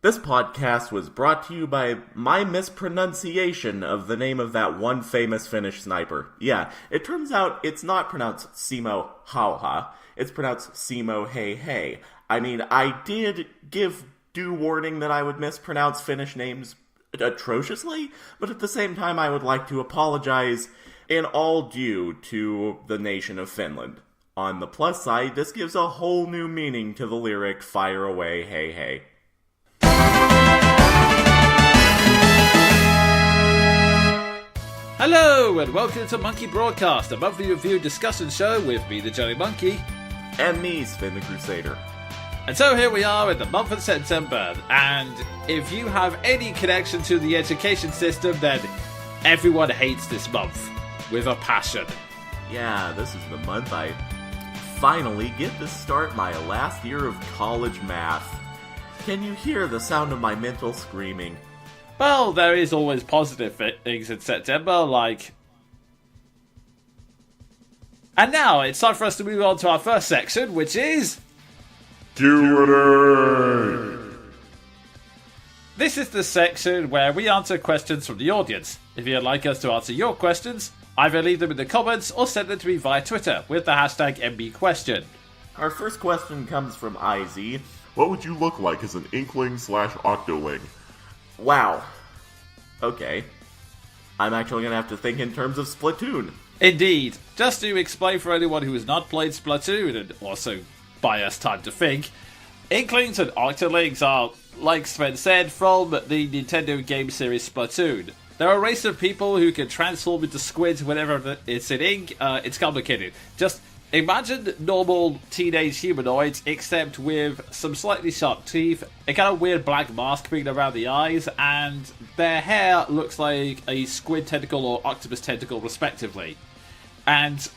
This podcast was brought to you by my mispronunciation of the name of that one famous Finnish sniper. Yeah, it turns out it's not pronounced Simo Hauha, it's pronounced Simo Hei Hei. I mean, I did give due warning that I would mispronounce Finnish names atrociously, but at the same time I would like to apologize in all due to the nation of Finland. On the plus side, this gives a whole new meaning to the lyric, "Fire away, hey hey." Hello, and welcome to Monkey Broadcast, a monthly review discussion show with me, the Jonin Monkey. And me, Sven the Crusader. And so here we are in the month of September, and if you have any connection to the education system, then everyone hates this month with a passion. Yeah, this is the month I finally get to start my last year of college math. Can you hear the sound of my mental screaming? Well, there is always positive things in September, like... And now, it's time for us to move on to our first section, which is... Q&A! This is the section where we answer questions from the audience. If you'd like us to answer your questions, either leave them in the comments or send them to me via Twitter with the hashtag MBQuestion. Our first question comes from IZ. What would you look like as an Inkling/Octoling? Wow. Okay. I'm actually going to have to think in terms of Splatoon. Indeed. Just to explain for anyone who has not played Splatoon, and also buy us time to think, Inklings and Octolings are, like Sven said, from the Nintendo game series Splatoon. They're a race of people who can transform into squids whenever it's in ink. It's complicated. Just imagine normal teenage humanoids, except with some slightly sharp teeth, a kind of weird black mask being around the eyes, and their hair looks like a squid tentacle or octopus tentacle, respectively. And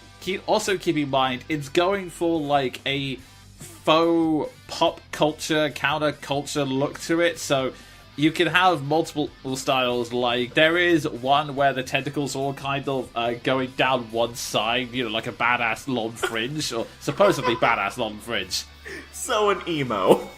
also keep in mind, it's going for like a faux pop culture, counterculture look to it, so you can have multiple styles. Like, there is one where the tentacles are all kind of going down one side, you know, like a badass long fringe, or supposedly badass long fringe. So an emo.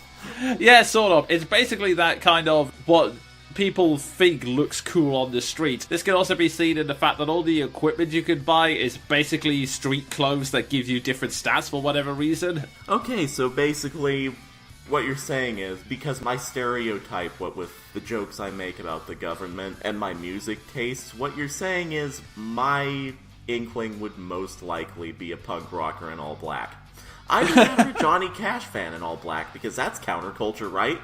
Yeah, sort of. It's basically that kind of what people think looks cool on the street. This can also be seen in the fact that all the equipment you can buy is basically street clothes that give you different stats for whatever reason. Okay, so basically what you're saying is, because my stereotype, what with the jokes I make about the government and my music tastes, what you're saying is my Inkling would most likely be a punk rocker in all black. I'd rather a Johnny Cash fan in all black, because that's counterculture, right?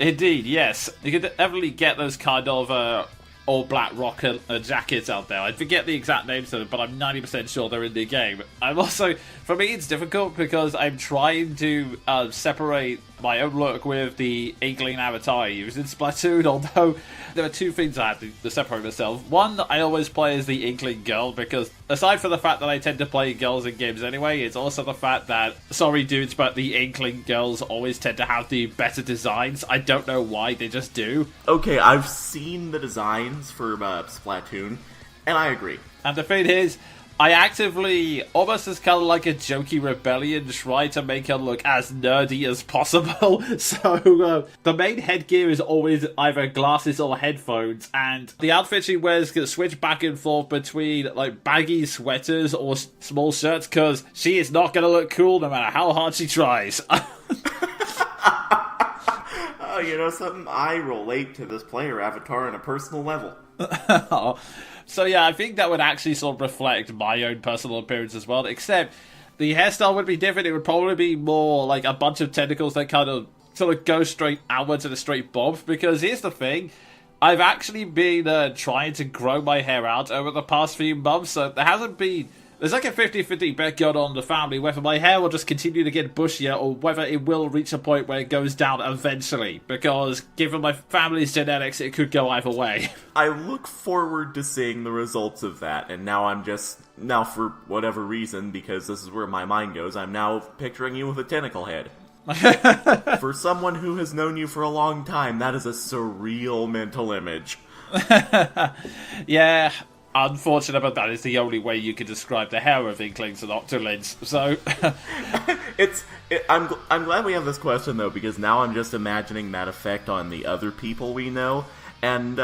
Indeed, yes. You could definitely get those kind of all-black rocker jackets out there. I forget the exact names of them, but I'm 90% sure they're in the game. I'm also, for me, it's difficult because I'm trying to separate my own look with the Inkling avatar I use in Splatoon, although there are two things I have to separate myself. One, I always play as the Inkling girl, because aside from the fact that I tend to play girls in games anyway, it's also the fact that, sorry dudes, but the Inkling girls always tend to have the better designs. I don't know why, they just do. Okay, I've seen the designs for Splatoon, and I agree. And the thing is, I actively, almost as kind of like a jokey rebellion, try to make her look as nerdy as possible. So the main headgear is always either glasses or headphones, and the outfit she wears can switch back and forth between like baggy sweaters or small shirts, because she is not going to look cool no matter how hard she tries. Oh, you know something? I relate to this player avatar on a personal level. So yeah, I think that would actually sort of reflect my own personal appearance as well, except the hairstyle would be different. It would probably be more like a bunch of tentacles that kind of sort of go straight outwards in a straight bob, because here's the thing, I've actually been trying to grow my hair out over the past few months, so there's like a 50-50 bet going on in the family whether my hair will just continue to get bushier or whether it will reach a point where it goes down eventually, because given my family's genetics, it could go either way. I look forward to seeing the results of that, and now for whatever reason, because this is where my mind goes, I'm now picturing you with a tentacle head. For someone who has known you for a long time, that is a surreal mental image. Yeah, unfortunate, but that is the only way you can describe the hair of Inklings and Octolings. So, I'm glad we have this question though, because now I'm just imagining that effect on the other people we know, and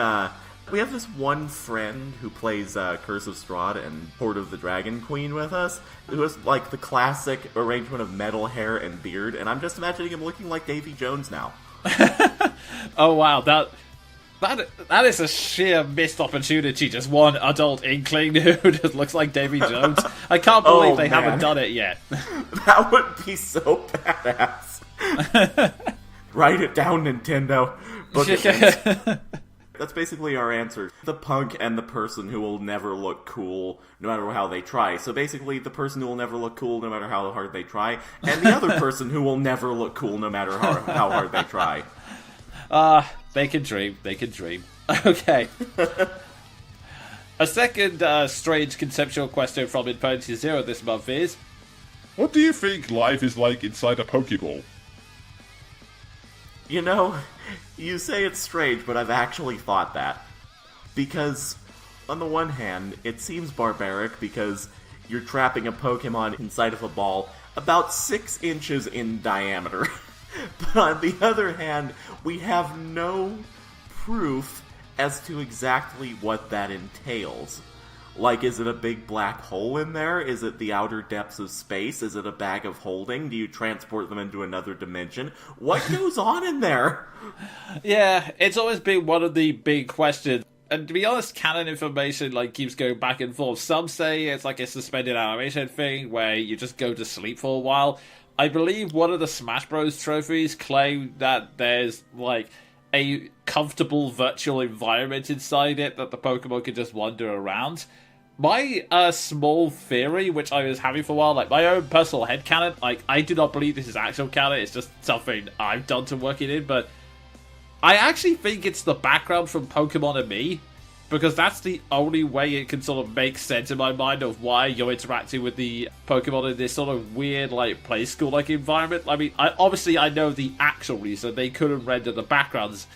we have this one friend who plays Curse of Strahd and Horde of the Dragon Queen with us, who has like the classic arrangement of metal hair and beard, and I'm just imagining him looking like Davy Jones now. Oh wow, that is a sheer missed opportunity. Just one adult Inkling who just looks like Davy Jones. I can't believe they haven't done it yet. That would be so badass. Write it down, Nintendo. Book it. That's basically our answer. The punk and the person who will never look cool no matter how they try. So basically the person who will never look cool no matter how hard they try, and the other person who will never look cool no matter how hard they try. They can dream. They can dream. Okay. A second strange conceptual question from Infinity Zero this month is... What do you think life is like inside a Pokeball? You know, you say it's strange, but I've actually thought that. Because, on the one hand, it seems barbaric because you're trapping a Pokemon inside of a ball about 6 inches in diameter. But on the other hand, we have no proof as to exactly what that entails. Like, is it a big black hole in there? Is it the outer depths of space? Is it a bag of holding? Do you transport them into another dimension? What goes on in there? Yeah, it's always been one of the big questions. And to be honest, canon information keeps going back and forth. Some say it's like a suspended animation thing where you just go to sleep for a while. I believe one of the Smash Bros. Trophies claim that there's a comfortable virtual environment inside it that the Pokemon can just wander around. My small theory, which I was having for a while, my own personal headcanon, I do not believe this is actual canon, it's just something I've done to work it in, but I actually think it's the background from Pokemon and Me, because that's the only way it can sort of make sense in my mind of why you're interacting with the Pokemon in this sort of weird, play school-like environment. I mean, I know the actual reason they couldn't render the backgrounds.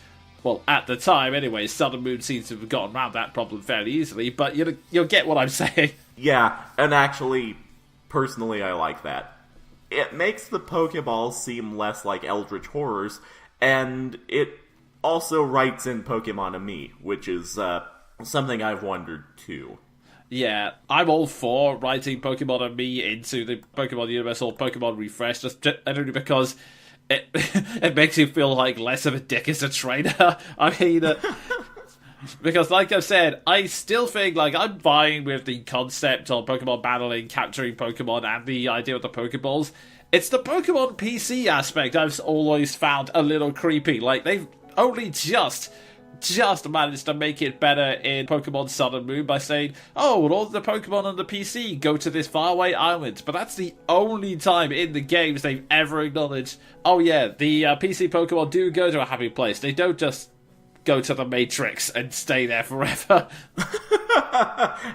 Well, at the time, anyway, Sun and Moon seems to have gotten around that problem fairly easily, but you'll get what I'm saying. Yeah, and actually, personally, I like that. It makes the Pokeballs seem less like eldritch horrors, and it also writes in Pokemon and Me, which is something I've wondered too. Yeah, I'm all for writing Pokemon and Me into the Pokemon universe or Pokemon Refresh, just only because it makes you feel like less of a dick as a trainer. I mean, because like I've said, I still think I'm fine with the concept of Pokemon battling, capturing Pokemon, and the idea of the Pokeballs. It's the Pokemon PC aspect I've always found a little creepy. They've only just managed to make it better in Pokemon Sun and Moon by saying, oh, all the Pokemon on the PC go to this faraway island. But that's the only time in the games they've ever acknowledged, oh yeah, the PC Pokemon do go to a happy place. They don't just go to the Matrix and stay there forever.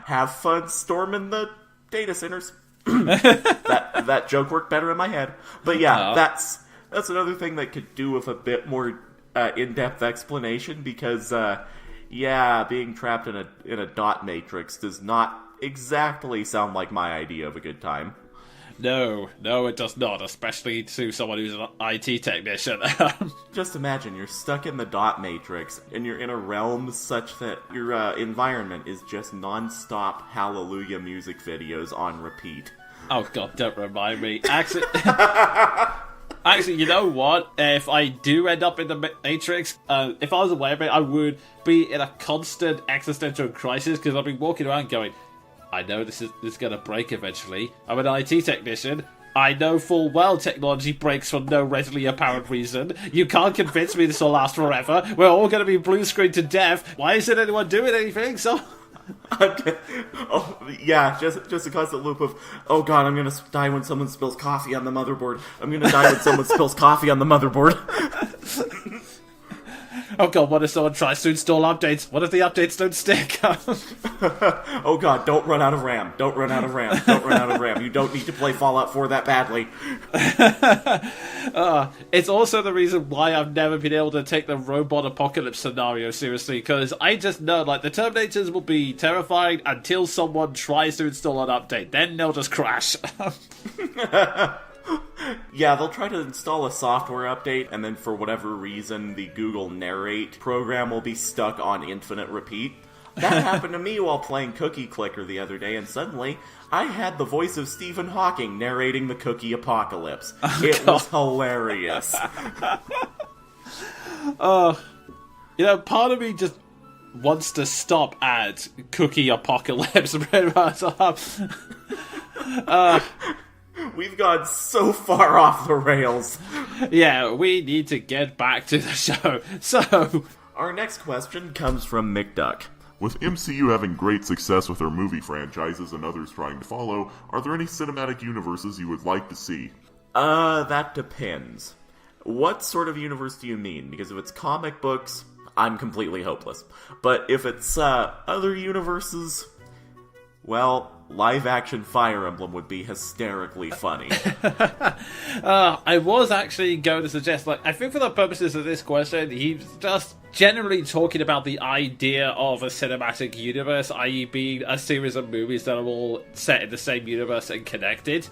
Have fun storming the data centers. that joke worked better in my head. But yeah, that's another thing that could do with a bit more in-depth explanation, because being trapped in a dot matrix does not exactly sound like my idea of a good time. No, it does not, especially to someone who's an IT technician. Just imagine you're stuck in the dot matrix, and you're in a realm such that your environment is just non-stop Hallelujah music videos on repeat. Oh god, don't remind me. Actually, you know what? If I do end up in the Matrix, if I was aware of it, I would be in a constant existential crisis, because I'll be walking around going, I know this is going to break eventually. I'm an IT technician. I know full well technology breaks for no readily apparent reason. You can't convince me this will last forever. We're all going to be blue screened to death. Why isn't anyone doing anything? So... just a constant loop of, oh god, I'm gonna die when someone spills coffee on the motherboard. I'm gonna die when someone spills coffee on the motherboard. Oh god, what if someone tries to install updates? What if the updates don't stick? Oh god, don't run out of RAM. Don't run out of RAM. Don't run out of RAM. You don't need to play Fallout 4 that badly. It's also the reason why I've never been able to take the robot apocalypse scenario seriously, because I just know, like, the Terminators will be terrifying until someone tries to install an update. Then they'll just crash. Yeah, they'll try to install a software update, and then for whatever reason, the Google Narrate program will be stuck on infinite repeat. That happened to me while playing Cookie Clicker the other day, and suddenly I had the voice of Stephen Hawking narrating the cookie apocalypse. It was hilarious. You know, part of me just wants to stop at cookie apocalypse. We've gone so far off the rails. Yeah, we need to get back to the show. So, our next question comes from McDuck. With MCU having great success with their movie franchises and others trying to follow, are there any cinematic universes you would like to see? That depends. What sort of universe do you mean? Because if it's comic books, I'm completely hopeless. But if it's, other universes, well, live-action Fire Emblem would be hysterically funny. I was actually going to suggest, like, I think for the purposes of this question, he's just generally talking about the idea of a cinematic universe, i.e. being a series of movies that are all set in the same universe and connected.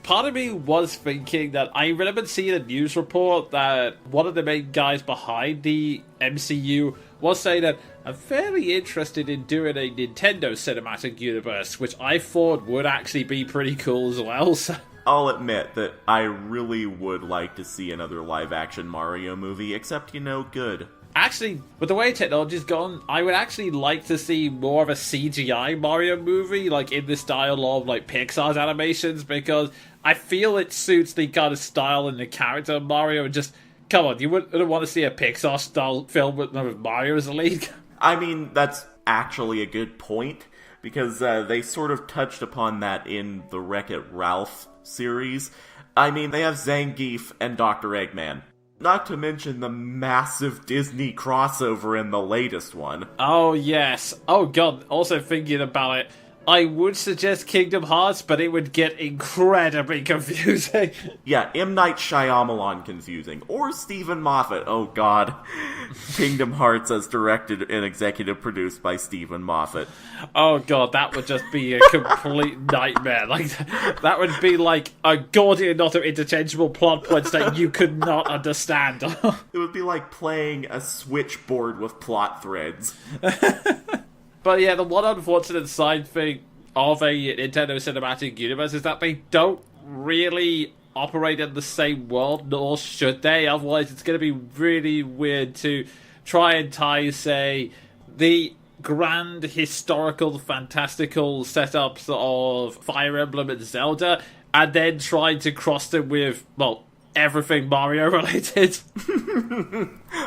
Part of me was thinking that I remember seeing a news report that one of the main guys behind the MCU was saying that I'm fairly interested in doing a Nintendo cinematic universe, which I thought would actually be pretty cool as well. So I'll admit that I really would like to see another live-action Mario movie, except, good. actually, with the way technology's gone, I would actually like to see more of a CGI Mario movie, like in the style of like Pixar's animations, because I feel it suits the kind of style and the character of Mario. And just, come on, you wouldn't want to see a Pixar-style film with Mario as the lead? I mean, that's actually a good point, because they sort of touched upon that in the Wreck-It Ralph series. I mean, they have Zangief and Dr. Eggman. Not to mention the massive Disney crossover in the latest one. Oh, yes. Oh, God. Also thinking about it, I would suggest Kingdom Hearts, but it would get incredibly confusing. Yeah, M. Night Shyamalan confusing. Or Stephen Moffat. Oh, God. Kingdom Hearts as directed and executive produced by Stephen Moffat. Oh, God, that would just be a complete nightmare. Like, that would be like a Gordian knot of interchangeable plot points that you could not understand. It would be like playing a switchboard with plot threads. But yeah, the one unfortunate side thing of a Nintendo Cinematic Universe is that they don't really operate in the same world, nor should they. Otherwise, it's going to be really weird to try and tie, say, the grand, historical, fantastical setups of Fire Emblem and Zelda, and then trying to cross them with, well, everything Mario related.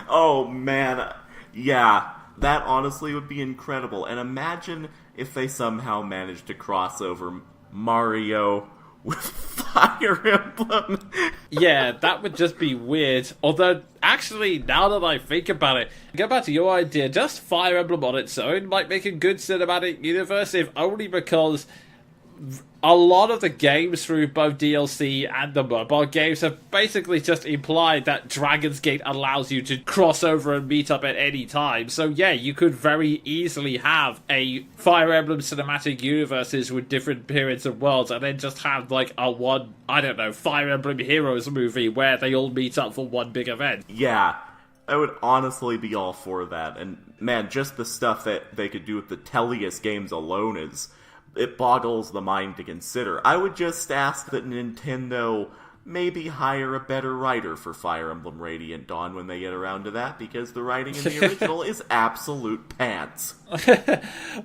Oh, man. Yeah. That honestly would be incredible. And imagine if they somehow managed to cross over Mario with Fire Emblem. Yeah, that would just be weird. Although, actually, now that I think about it, go back to your idea, just Fire Emblem on its own might make a good cinematic universe, if only because a lot of the games through both DLC and the mobile games have basically just implied that Dragon's Gate allows you to cross over and meet up at any time. So yeah, you could very easily have a Fire Emblem cinematic universes with different periods of worlds, and then just have like a one, I don't know, Fire Emblem Heroes movie where they all meet up for one big event. Yeah, I would honestly be all for that. And man, just the stuff that they could do with the Tellius games alone it boggles the mind to consider. I would just ask that Nintendo maybe hire a better writer for Fire Emblem Radiant Dawn when they get around to that, because the writing in the original is absolute pants.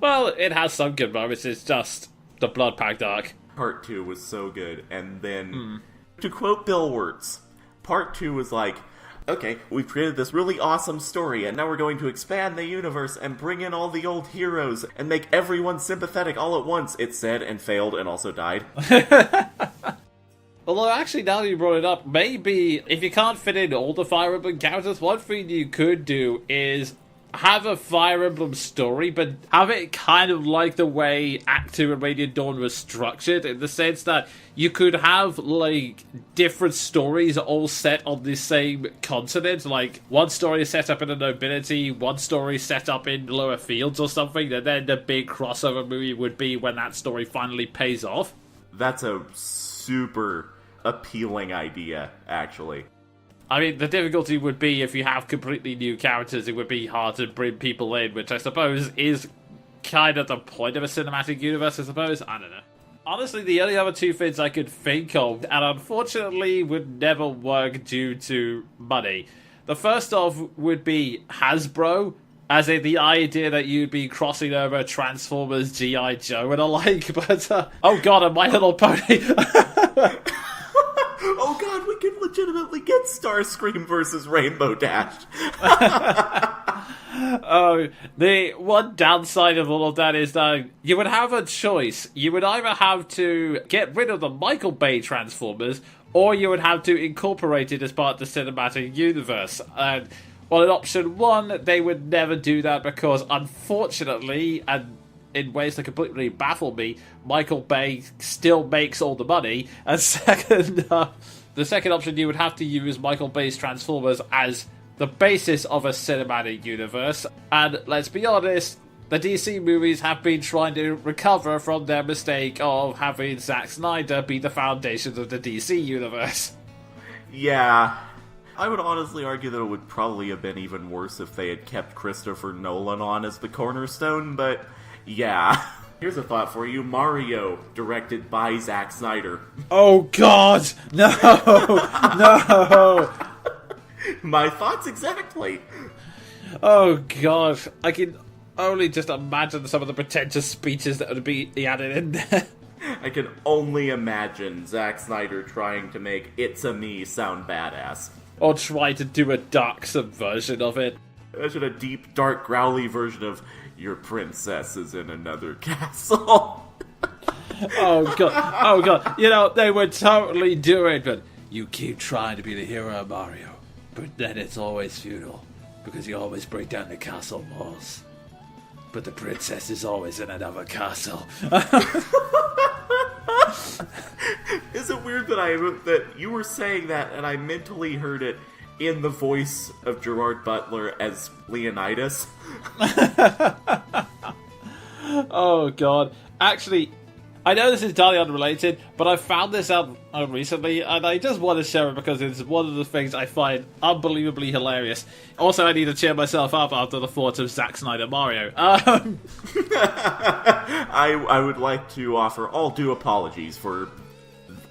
Well, it has some good moments, it's just the Blood Pact arc. Part 2 was so good, and then, to quote Bill Wirtz, Part 2 was like, okay, we've created this really awesome story, and now we're going to expand the universe and bring in all the old heroes and make everyone sympathetic all at once, it said, and failed, and also died. Although, actually, now that you brought it up, maybe if you can't fit in all the Fire Emblem characters, one thing you could do is have a Fire Emblem story, but have it kind of like the way Act 2 and Radiant Dawn was structured, in the sense that you could have, like, different stories all set on the same continent. Like, one story is set up in the nobility, one story set up in lower fields or something, and then the big crossover movie would be when that story finally pays off. That's a super appealing idea, actually. I mean, the difficulty would be if you have completely new characters, it would be hard to bring people in, which I suppose is kind of the point of a cinematic universe, I suppose. I don't know. Honestly, the only other two things I could think of, and unfortunately would never work due to money. The first off would be Hasbro, as in the idea that you'd be crossing over Transformers, G.I. Joe and alike, but, oh god, and My Little Pony. Oh god, we could legitimately get Starscream versus Rainbow Dash. Oh, the one downside of all of that is that you would have a choice. You would either have to get rid of the Michael Bay Transformers, or you would have to incorporate it as part of the cinematic universe. And, well, in option one, they would never do that because, unfortunately, and in ways that completely baffle me, Michael Bay still makes all the money. And second, the second option, you would have to use Michael Bay's Transformers as the basis of a cinematic universe. And let's be honest, the DC movies have been trying to recover from their mistake of having Zack Snyder be the foundation of the DC universe. Yeah. I would honestly argue that it would probably have been even worse if they had kept Christopher Nolan on as the cornerstone, but yeah. Here's a thought for you. Mario, directed by Zack Snyder. Oh god! No! No! My thoughts exactly. Oh god. I can only just imagine some of the pretentious speeches that would be added in there. I can only imagine Zack Snyder trying to make It's a Me sound badass. Or try to do a dark subversion of it. Imagine a deep, dark, growly version of Your Princess is in Another Castle. Oh god. Oh god. You know, they would totally do it, but you keep trying to be the hero, Mario. But then it's always futile, because you always break down the castle walls. But the princess is always in another castle. Is it weird that you were saying that and I mentally heard it in the voice of Gerard Butler as Leonidas? Oh god. Actually, I know this is entirely unrelated, but I found this out recently, and I just want to share it because it's one of the things I find unbelievably hilarious. Also, I need to cheer myself up after the thought of Zack Snyder Mario. I would like to offer all due apologies for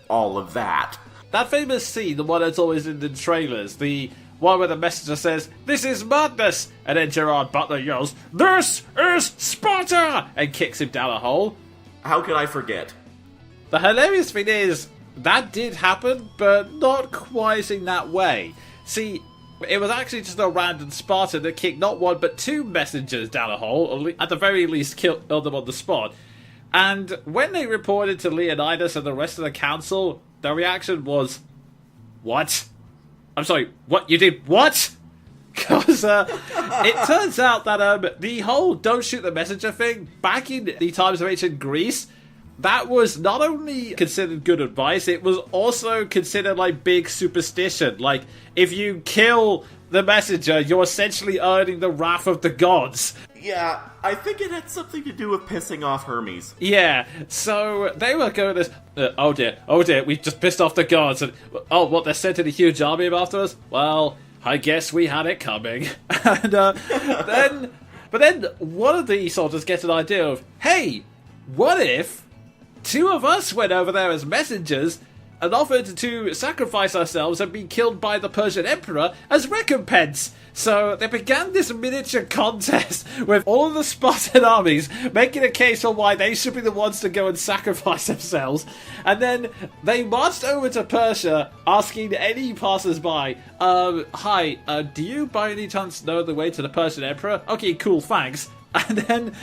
all of that. That famous scene, the one that's always in the trailers, the one where the messenger says, "This is madness!" and then Gerard Butler yells, "This is Sparta!" and kicks him down a hole. How could I forget? The hilarious thing is, that did happen, but not quite in that way. See, it was actually just a random Spartan that kicked not one but two messengers down a hole, or at the very least killed them on the spot. And when they reported to Leonidas and the rest of the council, their reaction was, "What? I'm sorry, what? You did what?" Because it turns out that the whole "don't shoot the messenger" thing, back in the times of ancient Greece, that was not only considered good advice, it was also considered like big superstition. Like, if you kill the messenger, you're essentially earning the wrath of the gods. Yeah, I think it had something to do with pissing off Hermes. Yeah, so they were going this, oh dear, we've just pissed off the gods, and, oh, what, they're sending a huge army after us? Well, I guess we had it coming. And then one of the soldiers gets an idea of, hey, what if two of us went over there as messengers and offered to sacrifice ourselves and be killed by the Persian emperor as recompense? So they began this miniature contest with all of the Spartan armies making a case for why they should be the ones to go and sacrifice themselves. And then they marched over to Persia asking any passers-by, hi, do you by any chance know the way to the Persian emperor? Okay, cool, thanks. And then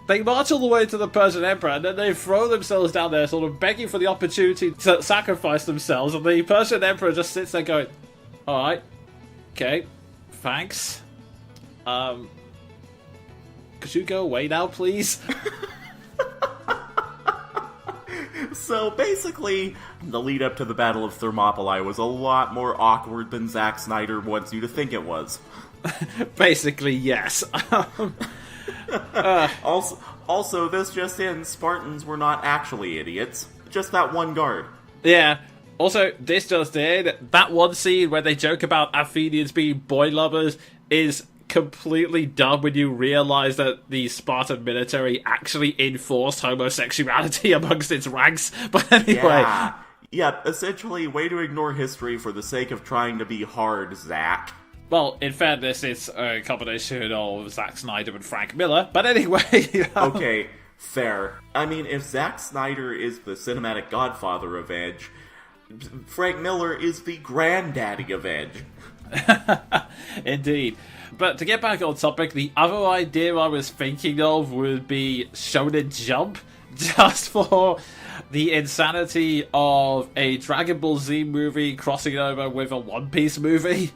they march all the way to the Persian Emperor, and then they throw themselves down there, sort of begging for the opportunity to sacrifice themselves. And the Persian Emperor just sits there going, alright, okay, thanks. Could you go away now, please? So basically, the lead up to the Battle of Thermopylae was a lot more awkward than Zack Snyder wants you to think it was. Basically, yes. Also, this just in, Spartans were not actually idiots. Just that one guard. Yeah. Also, this just in, that one scene where they joke about Athenians being boy lovers is completely dumb when you realize that the Spartan military actually enforced homosexuality amongst its ranks. But anyway. Yeah, essentially, way to ignore history for the sake of trying to be hard, Zack. Well, in fairness, it's a combination of Zack Snyder and Frank Miller. But anyway. Okay, fair. I mean, if Zack Snyder is the cinematic godfather of Edge, Frank Miller is the granddaddy of Edge. Indeed. But to get back on topic, the other idea I was thinking of would be Shonen Jump, just for the insanity of a Dragon Ball Z movie crossing over with a One Piece movie.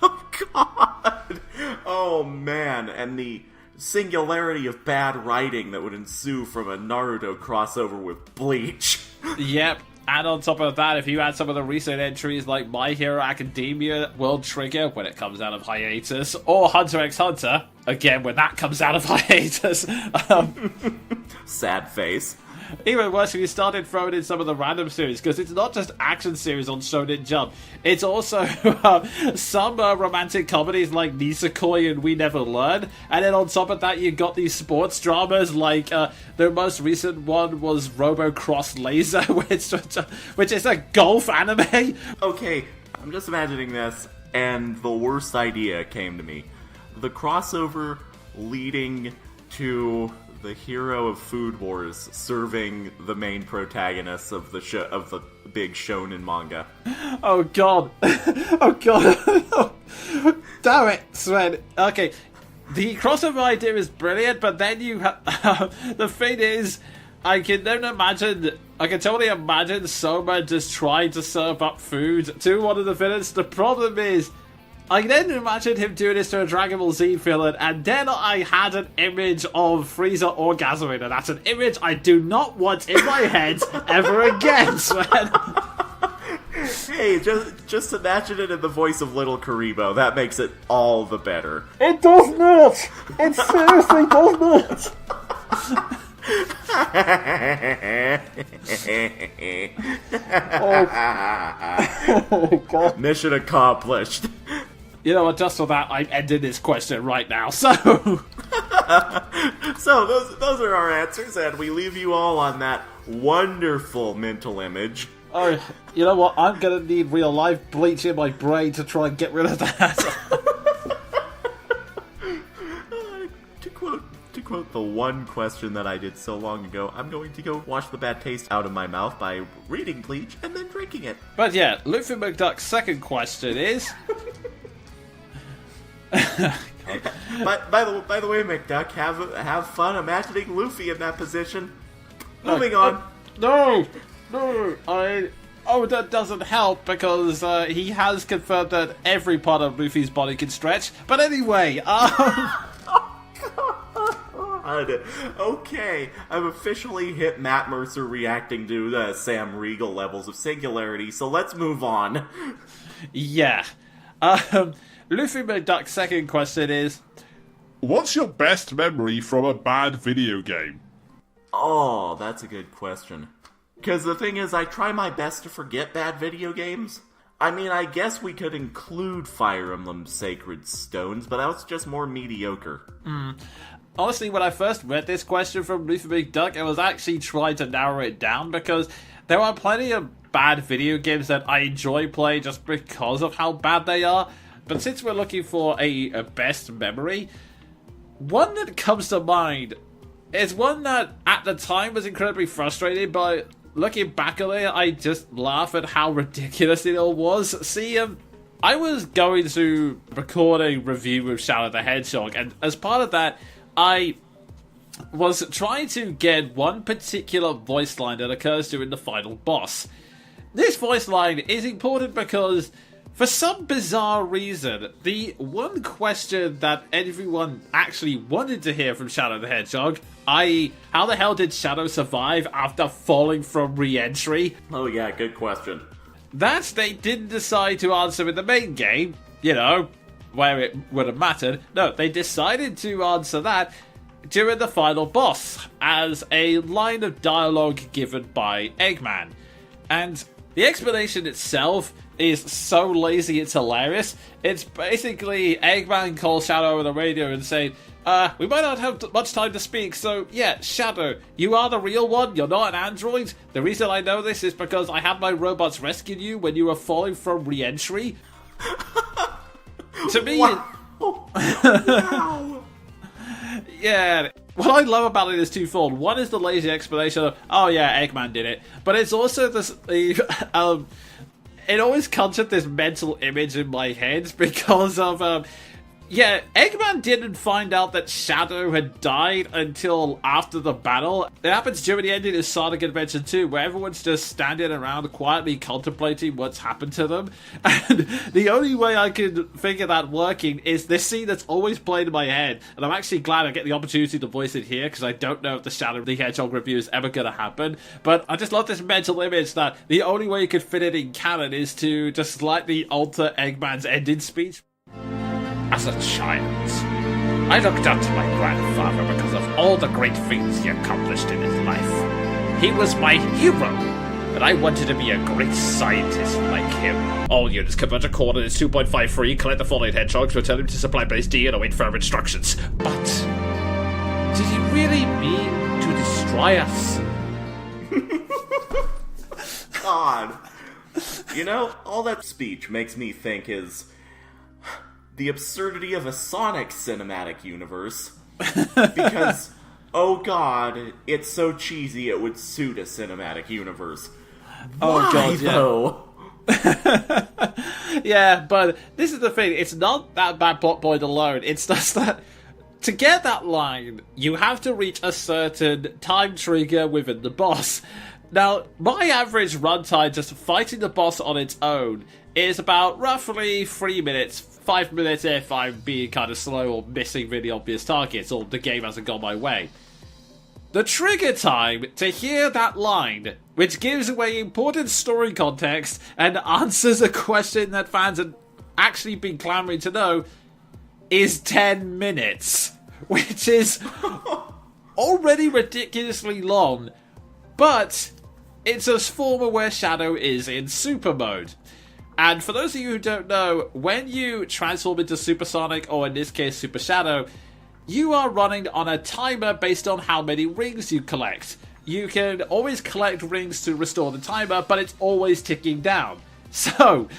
Oh, God! Oh, man, and the singularity of bad writing that would ensue from a Naruto crossover with Bleach. Yep. And on top of that, if you add some of the recent entries like My Hero Academia, World Trigger, when it comes out of hiatus, or Hunter x Hunter, again, when that comes out of hiatus. Sad face. Even worse, if you started throwing in some of the random series, because it's not just action series on Shonen Jump, it's also some romantic comedies like Nisekoi and We Never Learn, and then on top of that you got these sports dramas like the most recent one was Robo Cross Laser, which is a golf anime. Okay, I'm just imagining this, and the worst idea came to me. The crossover leading to the hero of Food Wars serving the main protagonists of the big shonen manga. Oh god. Oh god. Damn it, Sven. Okay, the crossover idea is brilliant, but then you the thing is, I can totally imagine Soma just trying to serve up food to one of the villains. The problem is, I then imagined him doing this to a Dragon Ball Z villain, and then I had an image of Frieza orgasming, and that's an image I do not want in my head ever again, Sven. Hey, just imagine it in the voice of Little Karibo. That makes it all the better. It does not! It seriously does not! Oh God. Mission accomplished. You know what, just for that, I'm ending this question right now, so... So, those are our answers, and we leave you all on that wonderful mental image. Oh, you know what, I'm gonna need real-life bleach in my brain to try and get rid of that. To quote the one question that I did so long ago, I'm going to go wash the bad taste out of my mouth by reading Bleach and then drinking it. But yeah, Luffy McDuck's second question is... By the way, McDuck, have fun imagining Luffy in that position. Moving on. No, that doesn't help because he has confirmed that every part of Luffy's body can stretch. But anyway, Okay, I've officially hit Matt Mercer reacting to the Sam Riegel levels of singularity, so let's move on. Yeah. Luffy McDuck's second question is... What's your best memory from a bad video game? Oh, that's a good question. Because the thing is, I try my best to forget bad video games. I mean, I guess we could include Fire Emblem Sacred Stones, but that was just more mediocre. Honestly, when I first read this question from Luffy McDuck, I was actually trying to narrow it down because there are plenty of bad video games that I enjoy playing just because of how bad they are. But since we're looking for a best memory, one that comes to mind is one that at the time was incredibly frustrating, but looking back on it, I just laugh at how ridiculous it all was. See, I was going to record a review of Shadow the Hedgehog, and as part of that, I was trying to get one particular voice line that occurs during the final boss. This voice line is important because, for some bizarre reason, the one question that everyone actually wanted to hear from Shadow the Hedgehog, i.e., how the hell did Shadow survive after falling from re-entry? Oh yeah, good question. That they didn't decide to answer in the main game, where it would have mattered. No, they decided to answer that during the final boss, as a line of dialogue given by Eggman. And the explanation itself is so lazy it's hilarious. It's basically Eggman calls Shadow over the radio and saying, we might not have much time to speak, so yeah, Shadow, you are the real one, you're not an android. The reason I know this is because I had my robots rescue you when you were falling from re-entry. To me... Wow. Yeah, what I love about it is twofold. One is the lazy explanation of, oh yeah, Eggman did it. But it's also this, it always comes with this mental image in my head because of, Eggman didn't find out that Shadow had died until after the battle. It happens during the ending of Sonic Adventure 2, where everyone's just standing around quietly contemplating what's happened to them. And the only way I can figure that working is this scene that's always played in my head. And I'm actually glad I get the opportunity to voice it here, because I don't know if the Shadow the Hedgehog review is ever going to happen. But I just love this mental image that the only way you could fit it in canon is to just slightly alter Eggman's ending speech. As a child, I looked up to my grandfather because of all the great things he accomplished in his life. He was my hero, and I wanted to be a great scientist like him. All units converge a coordinates 2.53, collect the fallen hedgehogs, return them to supply base D, and await further instructions. But did he really mean to destroy us? God. All that speech makes me think is the absurdity of a Sonic cinematic universe. Because, oh god, it's so cheesy it would suit a cinematic universe. Oh Why, god, yeah. though? Yeah, but this is the thing, it's not that bad plot point alone, it's just that to get that line, you have to reach a certain time trigger within the boss. Now, my average runtime just fighting the boss on its own is about roughly 3 minutes, 5 minutes if I'm being kind of slow or missing really obvious targets or the game hasn't gone my way. The trigger time to hear that line, which gives away important story context and answers a question that fans have actually been clamoring to know, is 10 minutes, which is already ridiculously long, but it's a form of where Shadow is in super mode. And for those of you who don't know, when you transform into Super Sonic, or in this case Super Shadow, you are running on a timer based on how many rings you collect. You can always collect rings to restore the timer, but it's always ticking down. So,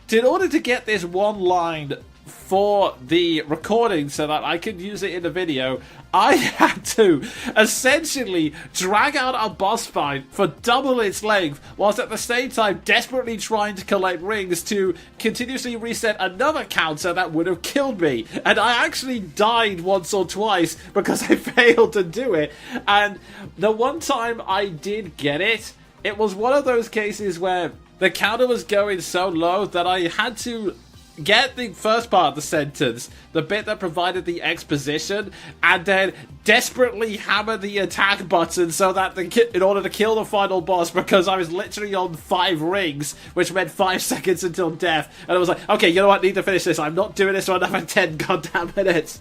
in order to get this one line for the recording so that I could use it in the video, I had to essentially drag out a boss fight for double its length, whilst at the same time desperately trying to collect rings to continuously reset another counter that would have killed me. And I actually died once or twice because I failed to do it. And the one time I did get it, it was one of those cases where the counter was going so low that I had to get the first part of the sentence, the bit that provided the exposition, and then desperately hammer the attack button so that in order to kill the final boss, because I was literally on 5 rings, which meant 5 seconds until death. And I was like, okay, you know what, I need to finish this. I'm not doing this for another 10 goddamn minutes.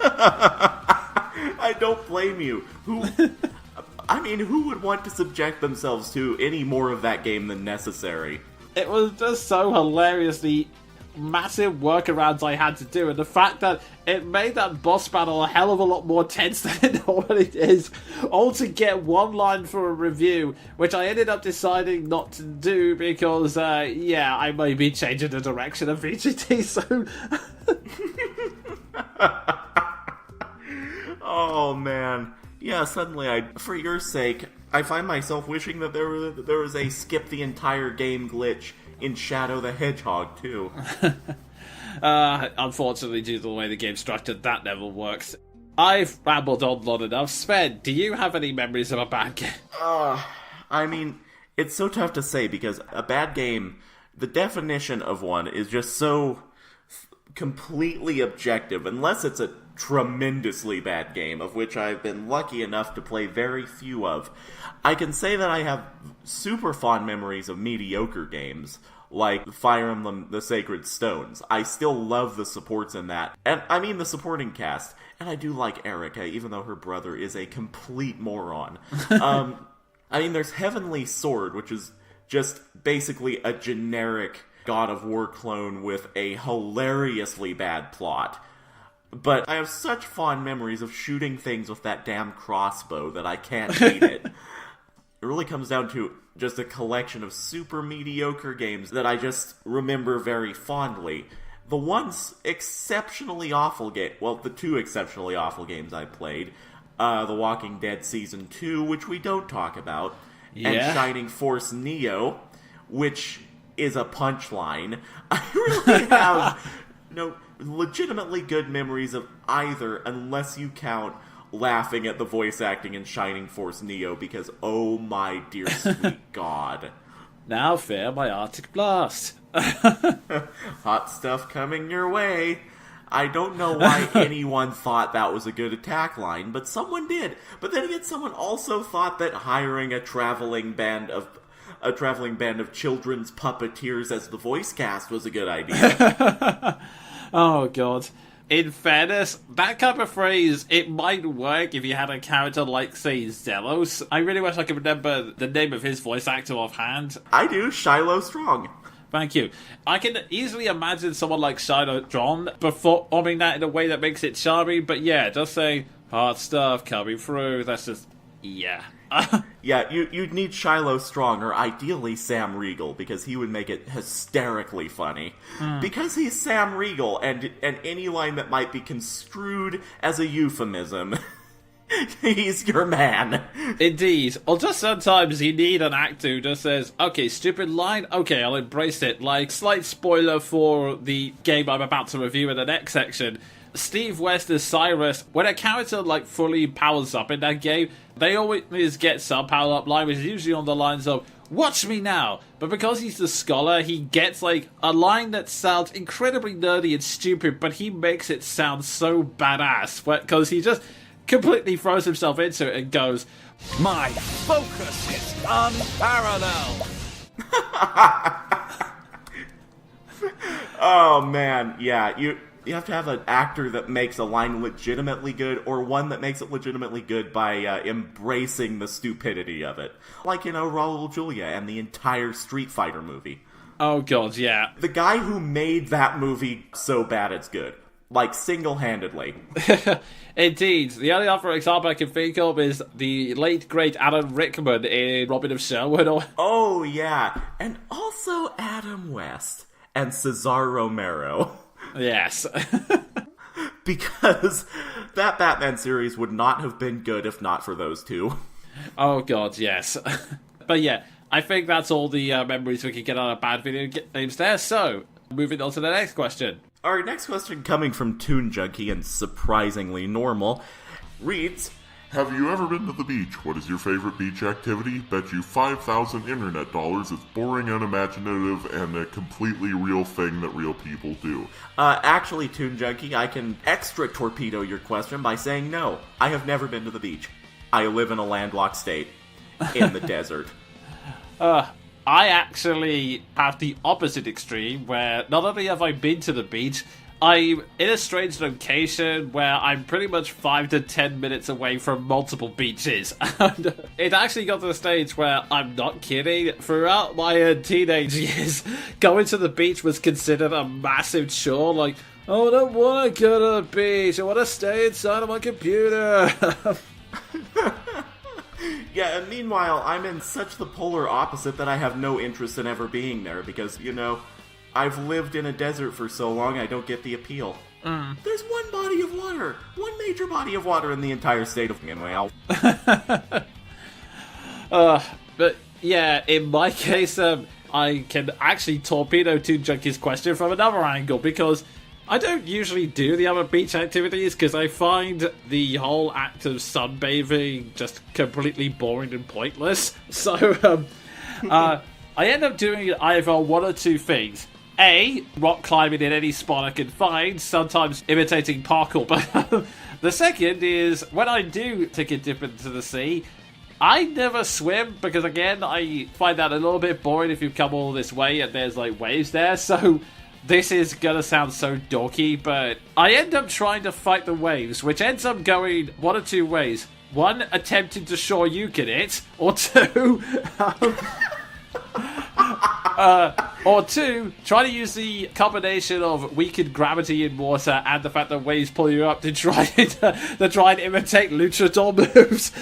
I don't blame you. Who would want to subject themselves to any more of that game than necessary? It was just so hilariously massive workarounds I had to do, and the fact that it made that boss battle a hell of a lot more tense than it already is, all to get one line for a review, which I ended up deciding not to do because, I may be changing the direction of VGT soon. Oh man. Yeah, suddenly for your sake, I find myself wishing that there was a skip the entire game glitch in Shadow the Hedgehog, too. Unfortunately, due to the way the game's structured, that never works. I've rambled on long enough. Sven, do you have any memories of a bad game? I mean, it's so tough to say because a bad game, the definition of one is just so completely objective, unless it's a tremendously bad game, of which I've been lucky enough to play very few of. I can say that I have super fond memories of mediocre games, like Fire Emblem The Sacred Stones. I still love the supports in that. And I mean the supporting cast. And I do like Erica, even though her brother is a complete moron. I mean, there's Heavenly Sword, which is just basically a generic God of War clone with a hilariously bad plot. But I have such fond memories of shooting things with that damn crossbow that I can't hate it. It really comes down to just a collection of super mediocre games that I just remember very fondly. The ones exceptionally awful the two exceptionally awful games I played, The Walking Dead Season 2, which we don't talk about, and Shining Force Neo, which is a punchline. I really have no legitimately good memories of either, unless you count laughing at the voice acting in Shining Force Neo, because oh my dear sweet god. Now fear my Arctic Blast. Hot stuff coming your way. I don't know why anyone thought that was a good attack line, but someone did. But then again, someone also thought that hiring a traveling band of children's puppeteers as the voice cast was a good idea. Oh god. In fairness, that kind of phrase, it might work if you had a character like, say, Zelos. I really wish I could remember the name of his voice actor offhand. I do, Shiloh Strong. Thank you. I can easily imagine someone like Shiloh Strong performing that in a way that makes it charming, but yeah, just saying, hard stuff coming through, that's just, yeah. Yeah, you'd need Shiloh Strong, or ideally Sam Riegel, because he would make it hysterically funny. Because he's Sam Riegel, and any line that might be construed as a euphemism, he's your man. Indeed. Or just sometimes you need an actor who just says, okay, stupid line, okay, I'll embrace it. Like, slight spoiler for the game I'm about to review in the next section. Steve West as Cyrus, when a character like fully powers up in that game, they always get some power up line, which is usually on the lines of, watch me now. But because he's the scholar, he gets like a line that sounds incredibly nerdy and stupid, but he makes it sound so badass, because he just completely throws himself into it and goes, my focus is unparalleled. Oh man, yeah, you have to have an actor that makes a line legitimately good, or one that makes it legitimately good by embracing the stupidity of it. Like, Raul Julia and the entire Street Fighter movie. Oh god, yeah. The guy who made that movie so bad it's good. Like, single-handedly. Indeed. The only other example I can think of is the late, great Alan Rickman in Robin of Sherwood. Oh, yeah. And also Adam West and Cesar Romero. Yes. Because that Batman series would not have been good if not for those two. Oh god, yes. But yeah, I think that's all the memories we can get out of bad video games there. So, moving on to the next question. Our next question, coming from Toon Junkie and surprisingly normal, reads, Have you ever been to the beach? What is your favorite beach activity? Bet you 5,000 internet dollars it's boring, unimaginative, and a completely real thing that real people do. Actually, Toon Junkie, I can extra torpedo your question by saying no. I have never been to the beach. I live in a landlocked state. In the desert. I actually have the opposite extreme, where not only have I been to the beach, I'm in a strange location where I'm pretty much 5 to 10 minutes away from multiple beaches. And it actually got to the stage where, I'm not kidding, throughout my teenage years, going to the beach was considered a massive chore. Like, oh, I don't want to go to the beach, I want to stay inside of my computer. Yeah, and meanwhile, I'm in such the polar opposite that I have no interest in ever being there, because, I've lived in a desert for so long, I don't get the appeal. There's one body of water, one major body of water in the entire state of Wales. But yeah, in my case, I can actually torpedo Toon Junkie's question from another angle, because I don't usually do the other beach activities because I find the whole act of sunbathing just completely boring and pointless. So I end up doing either one or two things. A, rock climbing in any spot I can find, sometimes imitating parkour. But the second is, when I do take a dip into the sea, I never swim because, again, I find that a little bit boring if you come all this way and there's, like, waves there. So this is gonna sound so dorky, but I end up trying to fight the waves, which ends up going one or two ways. One, attempting to shoryuken it, or two... or two, try to use the combination of weakened gravity in water and the fact that waves pull you up to try and imitate luchador moves.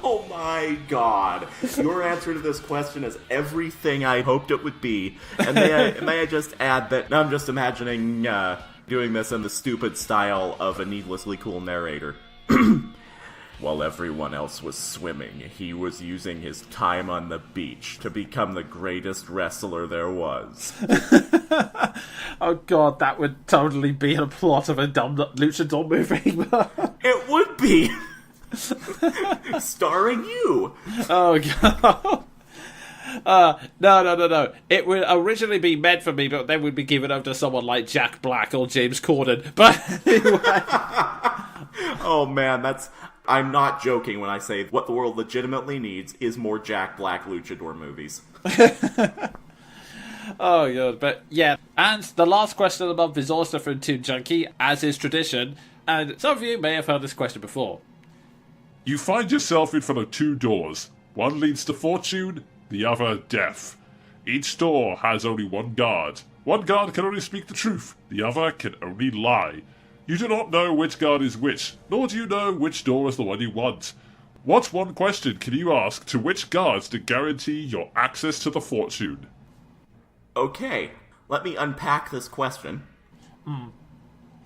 Oh my god. Your answer to this question is everything I hoped it would be. And may I just add that now I'm just imagining doing this in the stupid style of a needlessly cool narrator. While everyone else was swimming, he was using his time on the beach to become the greatest wrestler there was. Oh god, that would totally be a plot of a dumb luchador movie. It would be! Starring you! Oh god. No. It would originally be meant for me, but then would be given over to someone like Jack Black or James Corden. But anyway. Oh man, I'm not joking when I say what the world legitimately needs is more Jack Black luchador movies. Oh, god, but yeah. And the last question of the month is also from Toon Junkie, as is tradition. And some of you may have heard this question before. You find yourself in front of two doors. One leads to fortune, the other death. Each door has only one guard. One guard can only speak the truth, the other can only lie. You do not know which guard is which, nor do you know which door is the one you want. What one question can you ask to which guards to guarantee your access to the fortune? Okay, let me unpack this question.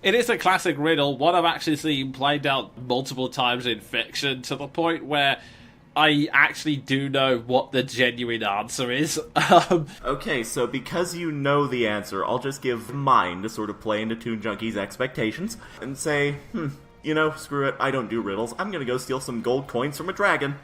It is a classic riddle, one I've actually seen played out multiple times in fiction, to the point where I actually do know what the genuine answer is. Okay, so because you know the answer, I'll just give mine to sort of play into Toon Junkie's expectations and say, screw it, I don't do riddles. I'm gonna go steal some gold coins from a dragon.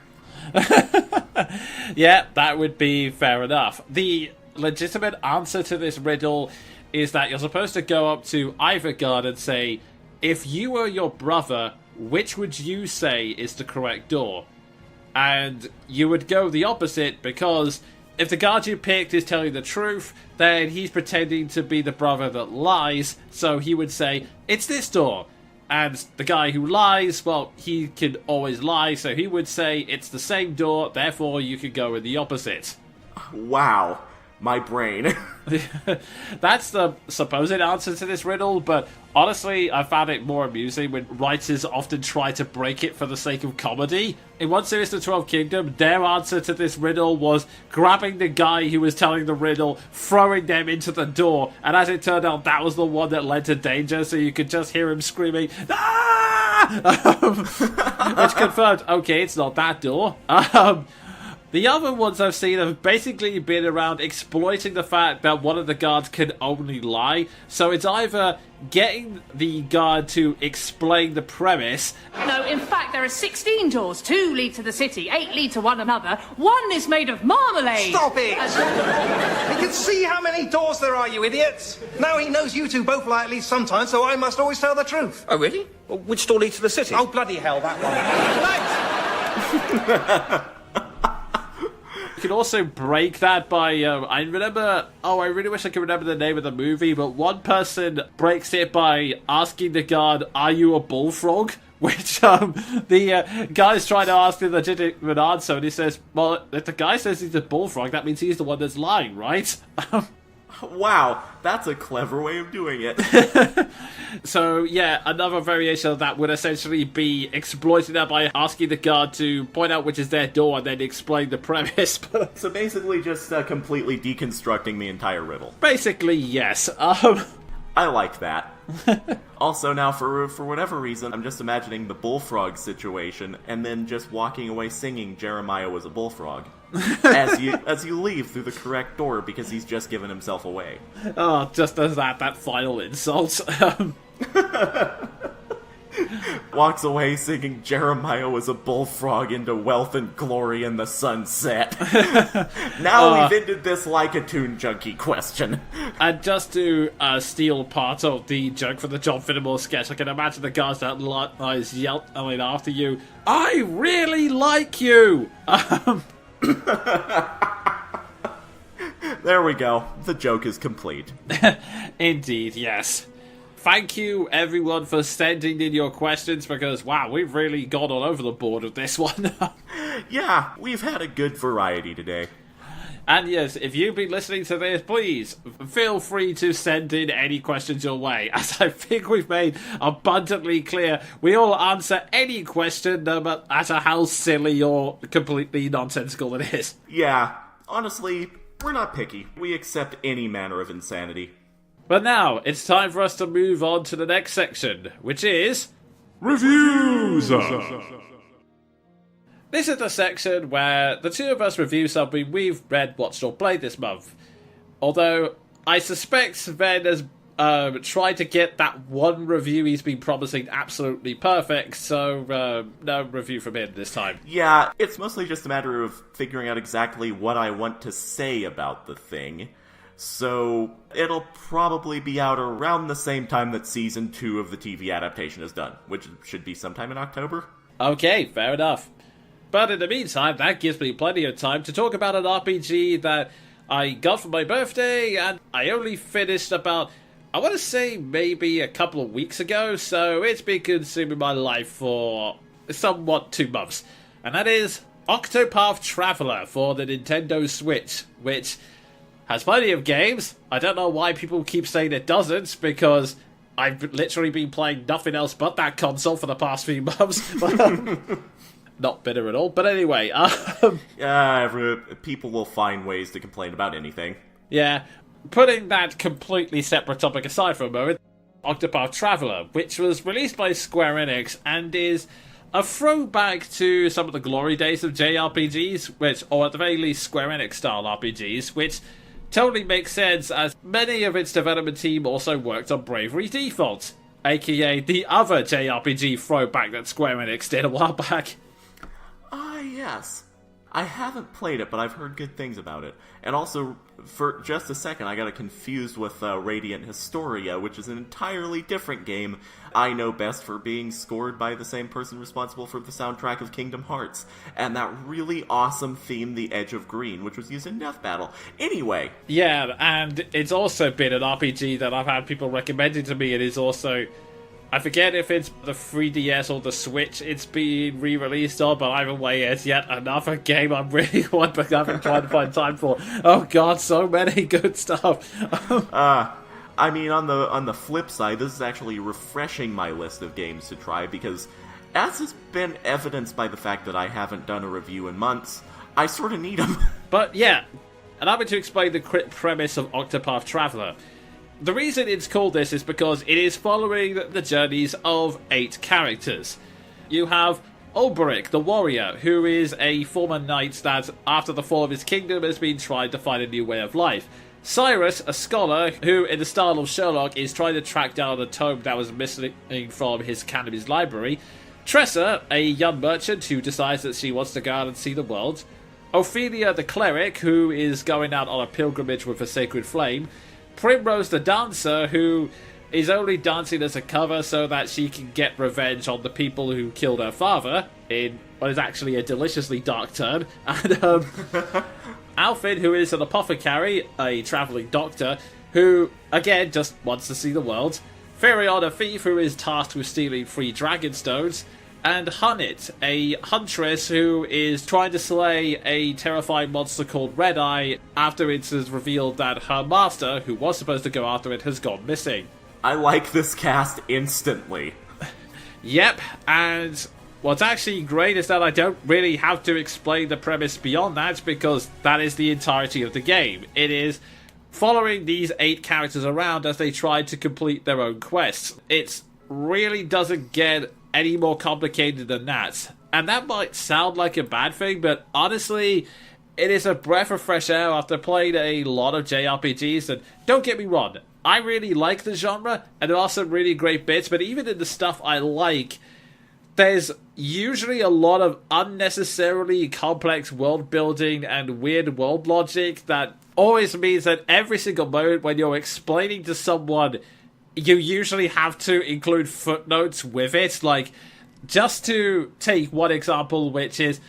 Yeah, that would be fair enough. The legitimate answer to this riddle is that you're supposed to go up to either guard and say, if you were your brother, which would you say is the correct door? And you would go the opposite, because if the guard you picked is telling the truth, then he's pretending to be the brother that lies, so he would say, it's this door. And the guy who lies, well, he can always lie, so he would say, it's the same door, therefore you could go in the opposite. Wow. My brain. That's the supposed answer to this riddle, but honestly, I found it more amusing when writers often try to break it for the sake of comedy. In one series, The 12 Kingdom, their answer to this riddle was grabbing the guy who was telling the riddle, throwing them into the door, and as it turned out, that was the one that led to danger, so you could just hear him screaming, "Ah!" Which confirmed, okay, it's not that door. The other ones I've seen have basically been around exploiting the fact that one of the guards can only lie. So it's either getting the guard to explain the premise. No, in fact, there are 16 doors. 2 lead to the city, 8 lead to one another. 1 is made of marmalade. Stop it! He can see how many doors there are, you idiots. Now he knows you two both lie at least sometimes, so I must always tell the truth. Oh, really? Well, which door leads to the city? Oh, bloody hell, that one. Right. You can also break that by, I really wish I could remember the name of the movie, but one person breaks it by asking the guard, are you a bullfrog? Which, the guy's trying to ask the legitimate answer, and he says, well, if the guy says he's a bullfrog, that means he's the one that's lying, right? Wow, that's a clever way of doing it. So, yeah, another variation of that would essentially be exploiting that by asking the guard to point out which is their door and then explain the premise. So basically just completely deconstructing the entire riddle. Basically, yes. I like that. Also, now, for whatever reason, I'm just imagining the bullfrog situation and then just walking away singing Jeremiah was a bullfrog. as you leave through the correct door because he's just given himself away. Oh, just as that final insult. Walks away singing Jeremiah was a bullfrog into wealth and glory in the sunset. Now we've ended this like a Toon Junkie question. And just to steal part of the joke from the John Finnemore sketch, I can imagine the guys that eyes yelling after you, I really like you! There we go. The joke is complete. Indeed, yes. Thank you, everyone, for sending in your questions, because, wow, we've really gone all over the board with this one. Yeah, we've had a good variety today. And yes, if you've been listening to this, please feel free to send in any questions your way. As I think we've made abundantly clear, we all answer any question, no matter how silly or completely nonsensical it is. Yeah, honestly, we're not picky. We accept any manner of insanity. But now, it's time for us to move on to the next section, which is... Reviews! This is the section where the two of us review something we've read, watched, or played this month. Although, I suspect Sven has tried to get that one review he's been promising absolutely perfect, so no review from him this time. Yeah, it's mostly just a matter of figuring out exactly what I want to say about the thing. So, it'll probably be out around the same time that Season 2 of the TV adaptation is done, which should be sometime in October. Okay, fair enough. But in the meantime, that gives me plenty of time to talk about an RPG that I got for my birthday, and I only finished about, I want to say, maybe a couple of weeks ago, so it's been consuming my life for somewhat 2 months. And that is Octopath Traveller for the Nintendo Switch, which has plenty of games. I don't know why people keep saying it doesn't, because I've literally been playing nothing else but that console for the past few months. Not bitter at all, but anyway. People will find ways to complain about anything. Yeah, putting that completely separate topic aside for a moment, Octopath Traveller, which was released by Square Enix and is a throwback to some of the glory days of JRPGs, or at the very least Square Enix style RPGs, which totally makes sense as many of its development team also worked on Bravery Default, aka the other JRPG throwback that Square Enix did a while back. Yes. I haven't played it, but I've heard good things about it. And also, for just a second, I got it confused with Radiant Historia, which is an entirely different game I know best for being scored by the same person responsible for the soundtrack of Kingdom Hearts, and that really awesome theme, The Edge of Green, which was used in Death Battle. Anyway. Yeah, and it's also been an RPG that I've had people recommending to me. It is also... I forget if it's the 3DS or the Switch it's being re-released on, but either way, it's yet another game I'm really I've been trying to find time for. Oh god, so many good stuff. I mean, on the flip side, this is actually refreshing my list of games to try, because as has been evidenced by the fact that I haven't done a review in months, I sort of need them. But yeah, allow me to explain the premise of Octopath Traveller. The reason it's called this is because it is following the journeys of 8 characters. You have Ulberic, the warrior, who is a former knight that, after the fall of his kingdom, has been trying to find a new way of life. Cyrus, a scholar, who, in the style of Sherlock, is trying to track down a tome that was missing from his academy's library. Tressa, a young merchant who decides that she wants to go out and see the world. Ophelia, the cleric, who is going out on a pilgrimage with a sacred flame. Primrose the dancer, who is only dancing as a cover so that she can get revenge on the people who killed her father, in what is actually a deliciously dark turn. And Alfred, who is an apothecary, a travelling doctor, who, again, just wants to see the world. Firion, a thief who is tasked with stealing 3 dragon stones. And Hunnet, a huntress who is trying to slay a terrifying monster called Red Eye after it is revealed that her master, who was supposed to go after it, has gone missing. I like this cast instantly. Yep, and what's actually great is that I don't really have to explain the premise beyond that, because that is the entirety of the game. It is following these 8 characters around as they try to complete their own quests. It really doesn't get any more complicated than that. And that might sound like a bad thing, but honestly, it is a breath of fresh air after playing a lot of JRPGs, and don't get me wrong, I really like the genre, and there are some really great bits, but even in the stuff I like, there's usually a lot of unnecessarily complex world building and weird world logic that always means that every single moment when you're explaining to someone, you usually have to include footnotes with it. Like, just to take one example, which is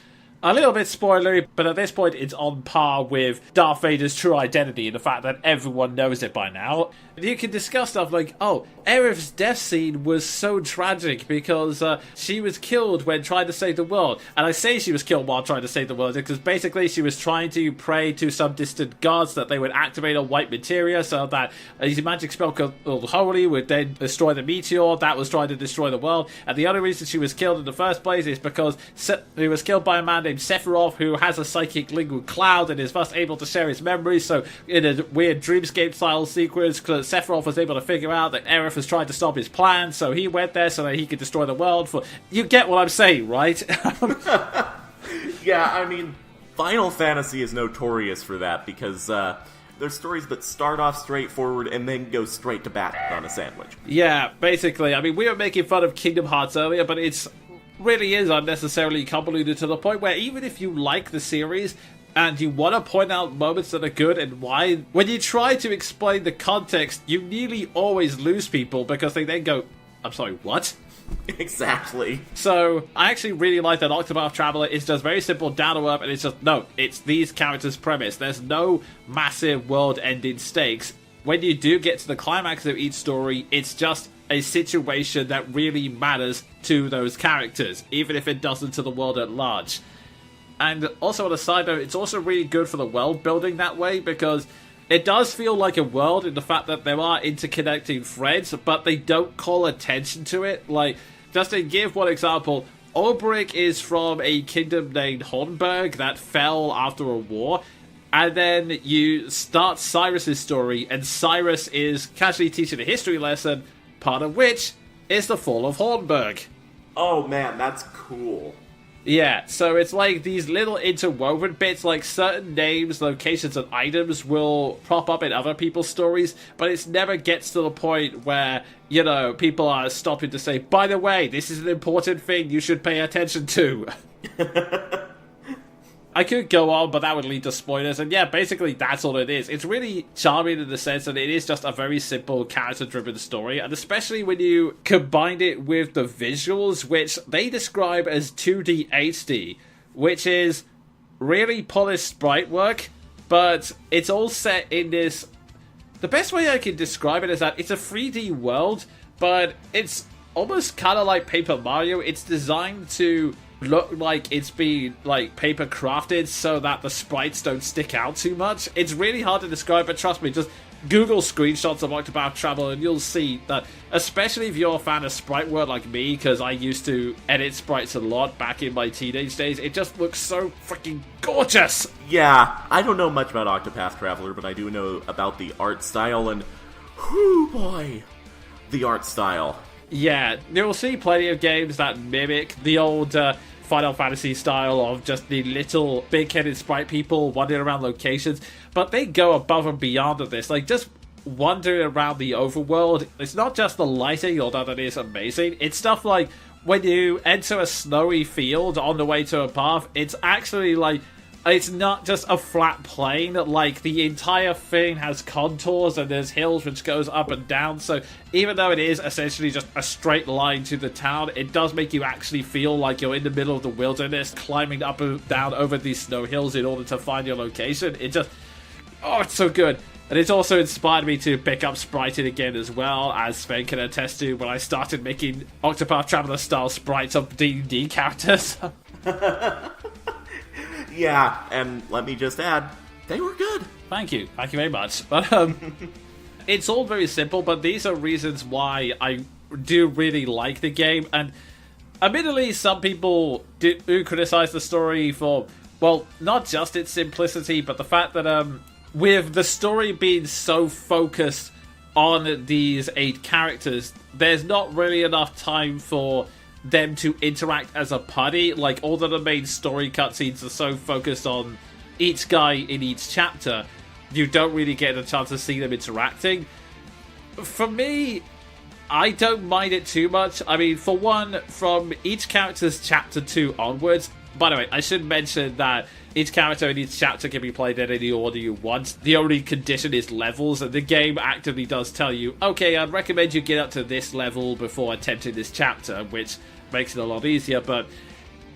a little bit spoilery, but at this point it's on par with Darth Vader's true identity and the fact that everyone knows it by now. You can discuss stuff like, oh, Aerith's death scene was so tragic because she was killed when trying to save the world. And I say she was killed while trying to save the world because basically she was trying to pray to some distant gods that they would activate a white materia so that a magic spell called Holy would then destroy the meteor that was trying to destroy the world. And the only reason she was killed in the first place is because she was killed by a man named Sephiroth, who has a psychic link with Cloud and is thus able to share his memories. So in a weird dreamscape style sequence, Sephiroth was able to figure out that Aerith was trying to stop his plan, so he went there so that he could destroy the world. You get what I'm saying, right? Yeah, I mean, Final Fantasy is notorious for that because there's stories that start off straightforward and then go straight to bat on a sandwich. Yeah, basically. I mean, we were making fun of Kingdom Hearts earlier, but it's really is unnecessarily convoluted to the point where even if you like the series and you want to point out moments that are good and why, when you try to explain the context, you nearly always lose people because they then go, I'm sorry, what? Exactly. So, I actually really like that Octopath Traveller is just very simple, down to earth, and it's just, no, it's these characters' premise. There's no massive world-ending stakes. When you do get to the climax of each story, it's just a situation that really matters to those characters, even if it doesn't to the world at large. And also on a side note, it's also really good for the world building that way, because it does feel like a world in the fact that there are interconnecting threads, but they don't call attention to it. Like, just to give one example, Ulbrich is from a kingdom named Hornburg that fell after a war. And then you start Cyrus's story, and Cyrus is casually teaching a history lesson, part of which is the fall of Hornburg. Oh man, that's cool. Yeah, so it's like these little interwoven bits, like certain names, locations, and items will prop up in other people's stories, but it never gets to the point where, you know, people are stopping to say, by the way, this is an important thing you should pay attention to. I could go on, but that would lead to spoilers, and yeah, basically that's all it is. It's really charming in the sense that it is just a very simple character-driven story, and especially when you combine it with the visuals, which they describe as 2D HD, which is really polished sprite work, but it's all set in this... The best way I can describe it is that it's a 3D world, but it's almost kind of like Paper Mario. It's designed to look like it's been like paper crafted so that the sprites don't stick out too much. It's really hard to describe, but trust me, just Google screenshots of Octopath Traveller and you'll see that, especially if you're a fan of sprite work like me, because I used to edit sprites a lot back in my teenage days, it just looks so freaking gorgeous. Yeah, I don't know much about Octopath Traveller, but I do know about the art style, and whoo boy, the art style. Yeah, you'll see plenty of games that mimic the old Final Fantasy style of just the little big-headed sprite people wandering around locations, but they go above and beyond of this. Like, just wandering around the overworld, it's not just the lighting, although that is amazing. It's stuff like when you enter a snowy field on the way to a path, it's actually like, it's not just a flat plain, like the entire thing has contours and there's hills which goes up and down, so even though it is essentially just a straight line to the town, it does make you actually feel like you're in the middle of the wilderness, climbing up and down over these snow hills in order to find your location. It just, oh, it's so good. And it's also inspired me to pick up spriting again as well, as Sven can attest to when I started making Octopath Traveller style sprites of D&D characters. Yeah, and let me just add, they were good. Thank you very much. But it's all very simple, but these are reasons why I do really like the game. And admittedly, some people do criticize the story for, well, not just its simplicity, but the fact that with the story being so focused on these 8 characters, there's not really enough time for them to interact as a party. Like, all of the main story cutscenes are so focused on each guy in each chapter, you don't really get a chance to see them interacting. For me, I don't mind it too much. I mean, for one, from each character's chapter 2 onwards, by the way, I should mention that each character in each chapter can be played in any order you want. The only condition is levels, and the game actively does tell you, okay, I'd recommend you get up to this level before attempting this chapter, which makes it a lot easier, but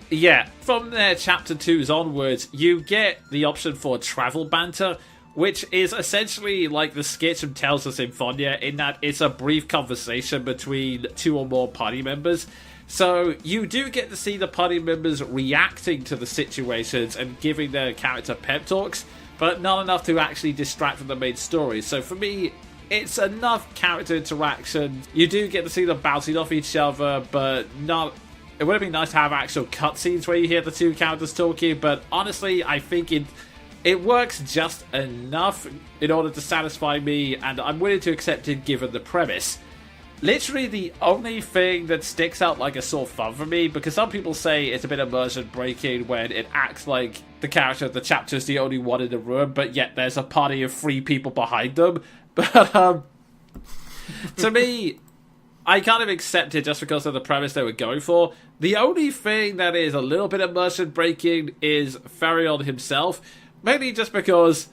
yeah, from their chapter 2s onwards, you get the option for travel banter, which is essentially like the sketch from Tales of Symphonia, in that it's a brief conversation between 2 or more party members. So you do get to see the party members reacting to the situations and giving their character pep talks, but not enough to actually distract from the main story. So for me, it's enough character interaction. You do get to see them bouncing off each other, but not... It would have been nice to have actual cutscenes where you hear the 2 characters talking, but honestly, I think it works just enough in order to satisfy me, and I'm willing to accept it given the premise. Literally the only thing that sticks out like a sore thumb for me, because some people say it's a bit immersion breaking when it acts like the character of the chapter is the only one in the room, but yet there's a party of 3 people behind them. But to me, I kind of accept it just because of the premise they were going for. The only thing that is a little bit immersion breaking is Farion himself, mainly just because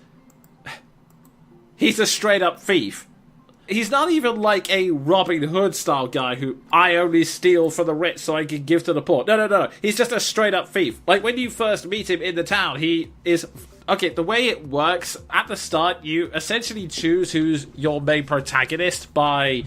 he's a straight up thief. He's not even like a Robin Hood style guy who I only steal from the rich so I can give to the poor. No. He's just a straight up thief. Like when you first meet him in the town, he is... Okay, the way it works, at the start, you essentially choose who's your main protagonist by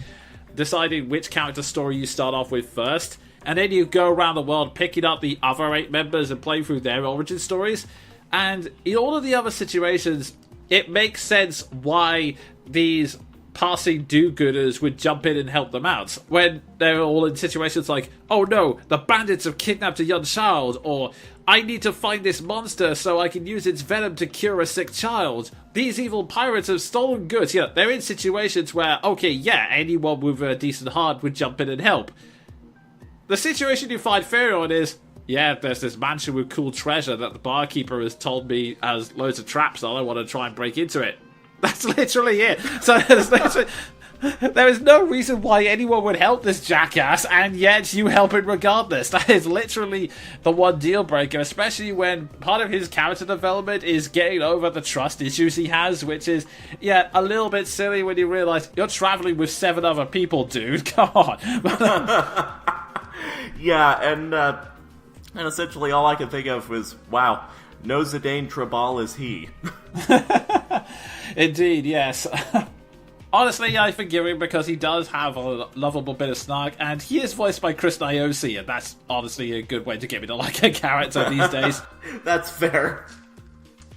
deciding which character story you start off with first. And then you go around the world picking up the other 8 members and playing through their origin stories. And in all of the other situations, it makes sense why these passing do-gooders would jump in and help them out when they're all in situations like, oh no, the bandits have kidnapped a young child, or I need to find this monster so I can use its venom to cure a sick child. These evil pirates have stolen goods. Yeah, they're in situations where, okay, yeah, anyone with a decent heart would jump in and help. The situation you find Farion is, yeah, there's this mansion with cool treasure that the barkeeper has told me has loads of traps on. I want to try and break into it. That's literally it. So there is no reason why anyone would help this jackass, and yet you help him regardless. That is literally the one deal breaker, especially when part of his character development is getting over the trust issues he has, which is, yeah, a little bit silly when you realize you're traveling with 7 other people, dude. Come on. Yeah, and essentially all I could think of was, wow, no Zidane Tribal is he. Indeed, yes. Honestly, I forgive him because he does have a lovable bit of snark, and he is voiced by Chris Niosi, and that's honestly a good way to get me to like a character these days. That's fair.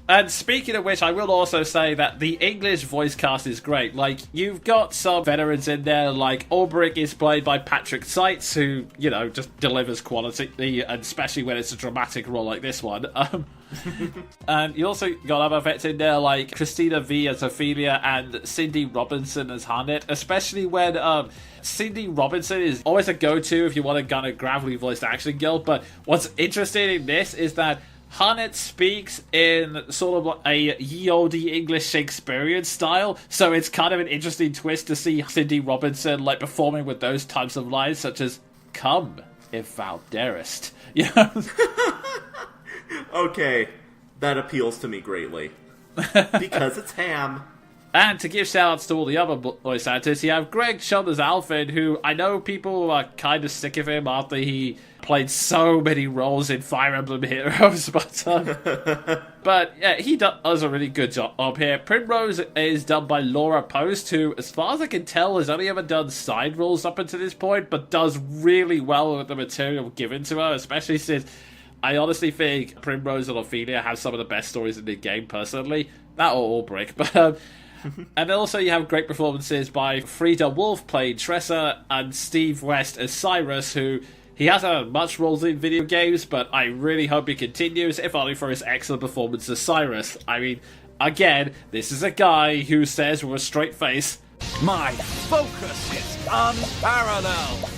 And speaking of which, I will also say that the English voice cast is great. Like, you've got some veterans in there, like Ulbrich is played by Patrick Seitz, who, you know, just delivers quality, and especially when it's a dramatic role like this one. And you also got other vets in there, like Christina V as Ophelia and Cindy Robinson as Harnett, especially when Cindy Robinson is always a go-to if you want a kind of gravelly voiced action girl. But what's interesting in this is that Harnett speaks in sort of like a ye olde English Shakespearean style, so it's kind of an interesting twist to see Cindy Robinson like performing with those types of lines, such as "Come, if thou darest." You know? Okay, that appeals to me greatly. Because it's ham. And to give shout-outs to all the other voice actors, you have Greg Schull as Alfred, who I know people are kind of sick of him after he played so many roles in Fire Emblem Heroes, but yeah, he does a really good job here. Primrose is done by Laura Post, who, as far as I can tell, has only ever done side roles up until this point, but does really well with the material given to her, especially since I honestly think Primrose and Ophelia have some of the best stories in the game, personally. That or Ulbrich, but... And also you have great performances by Frida Wolf playing Tressa and Steve West as Cyrus, who he hasn't had much roles in video games, but I really hope he continues, if only for his excellent performance as Cyrus. I mean, again, this is a guy who says with a straight face, My focus is unparalleled.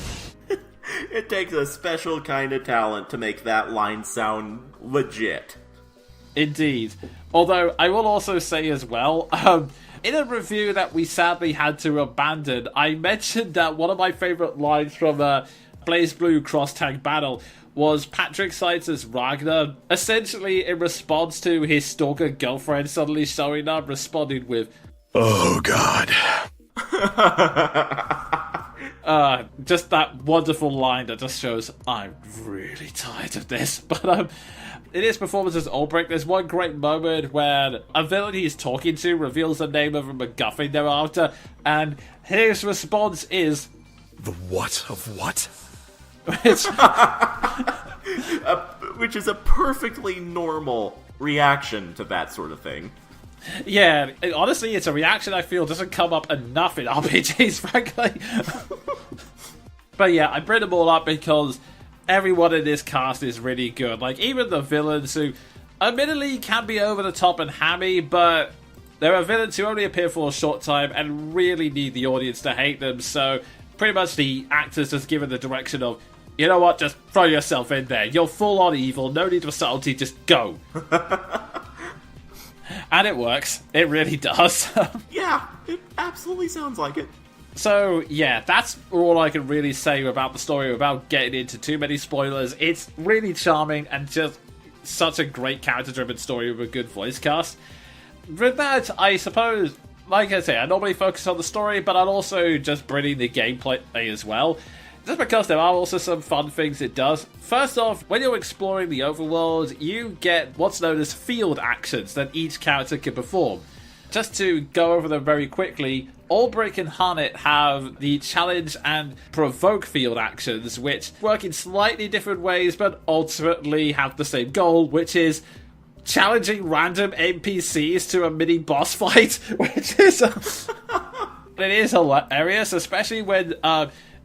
It takes a special kind of talent to make that line sound legit. Indeed. Although, I will also say as well, in a review that we sadly had to abandon, I mentioned that one of my favourite lines from Blaze Blue Cross Tag Battle was Patrick Seitz as Ragnar, essentially in response to his stalker girlfriend suddenly showing up, responding with, "Oh God." Just that wonderful line that just shows I'm really tired of this. But in his performance as Ulbrich, there's one great moment where a villain he's talking to reveals the name of a MacGuffin thereafter, and his response is, "The what of what?" Which is a perfectly normal reaction to that sort of thing. Yeah, honestly, it's a reaction I feel doesn't come up enough in RPGs, frankly. But yeah, I bring them all up because everyone in this cast is really good. Like, even the villains who, admittedly, can be over the top and hammy, but there are villains who only appear for a short time and really need the audience to hate them, so pretty much the actors just given the direction of, you know what, just throw yourself in there. You're full on evil, no need for subtlety, just go. And it works. It really does. Yeah, it absolutely sounds like it. So, yeah, that's all I can really say about the story without getting into too many spoilers. It's really charming and just such a great character-driven story with a good voice cast. With that, I suppose, like I say, I normally focus on the story, but I'll also just bring in the gameplay as well. Just because there are also some fun things it does. First off, when you're exploring the overworld, you get what's known as field actions that each character can perform. Just to go over them very quickly, Ulbrich and Harnett have the challenge and provoke field actions, which work in slightly different ways, but ultimately have the same goal, which is challenging random NPCs to a mini boss fight, which is it is hilarious, especially when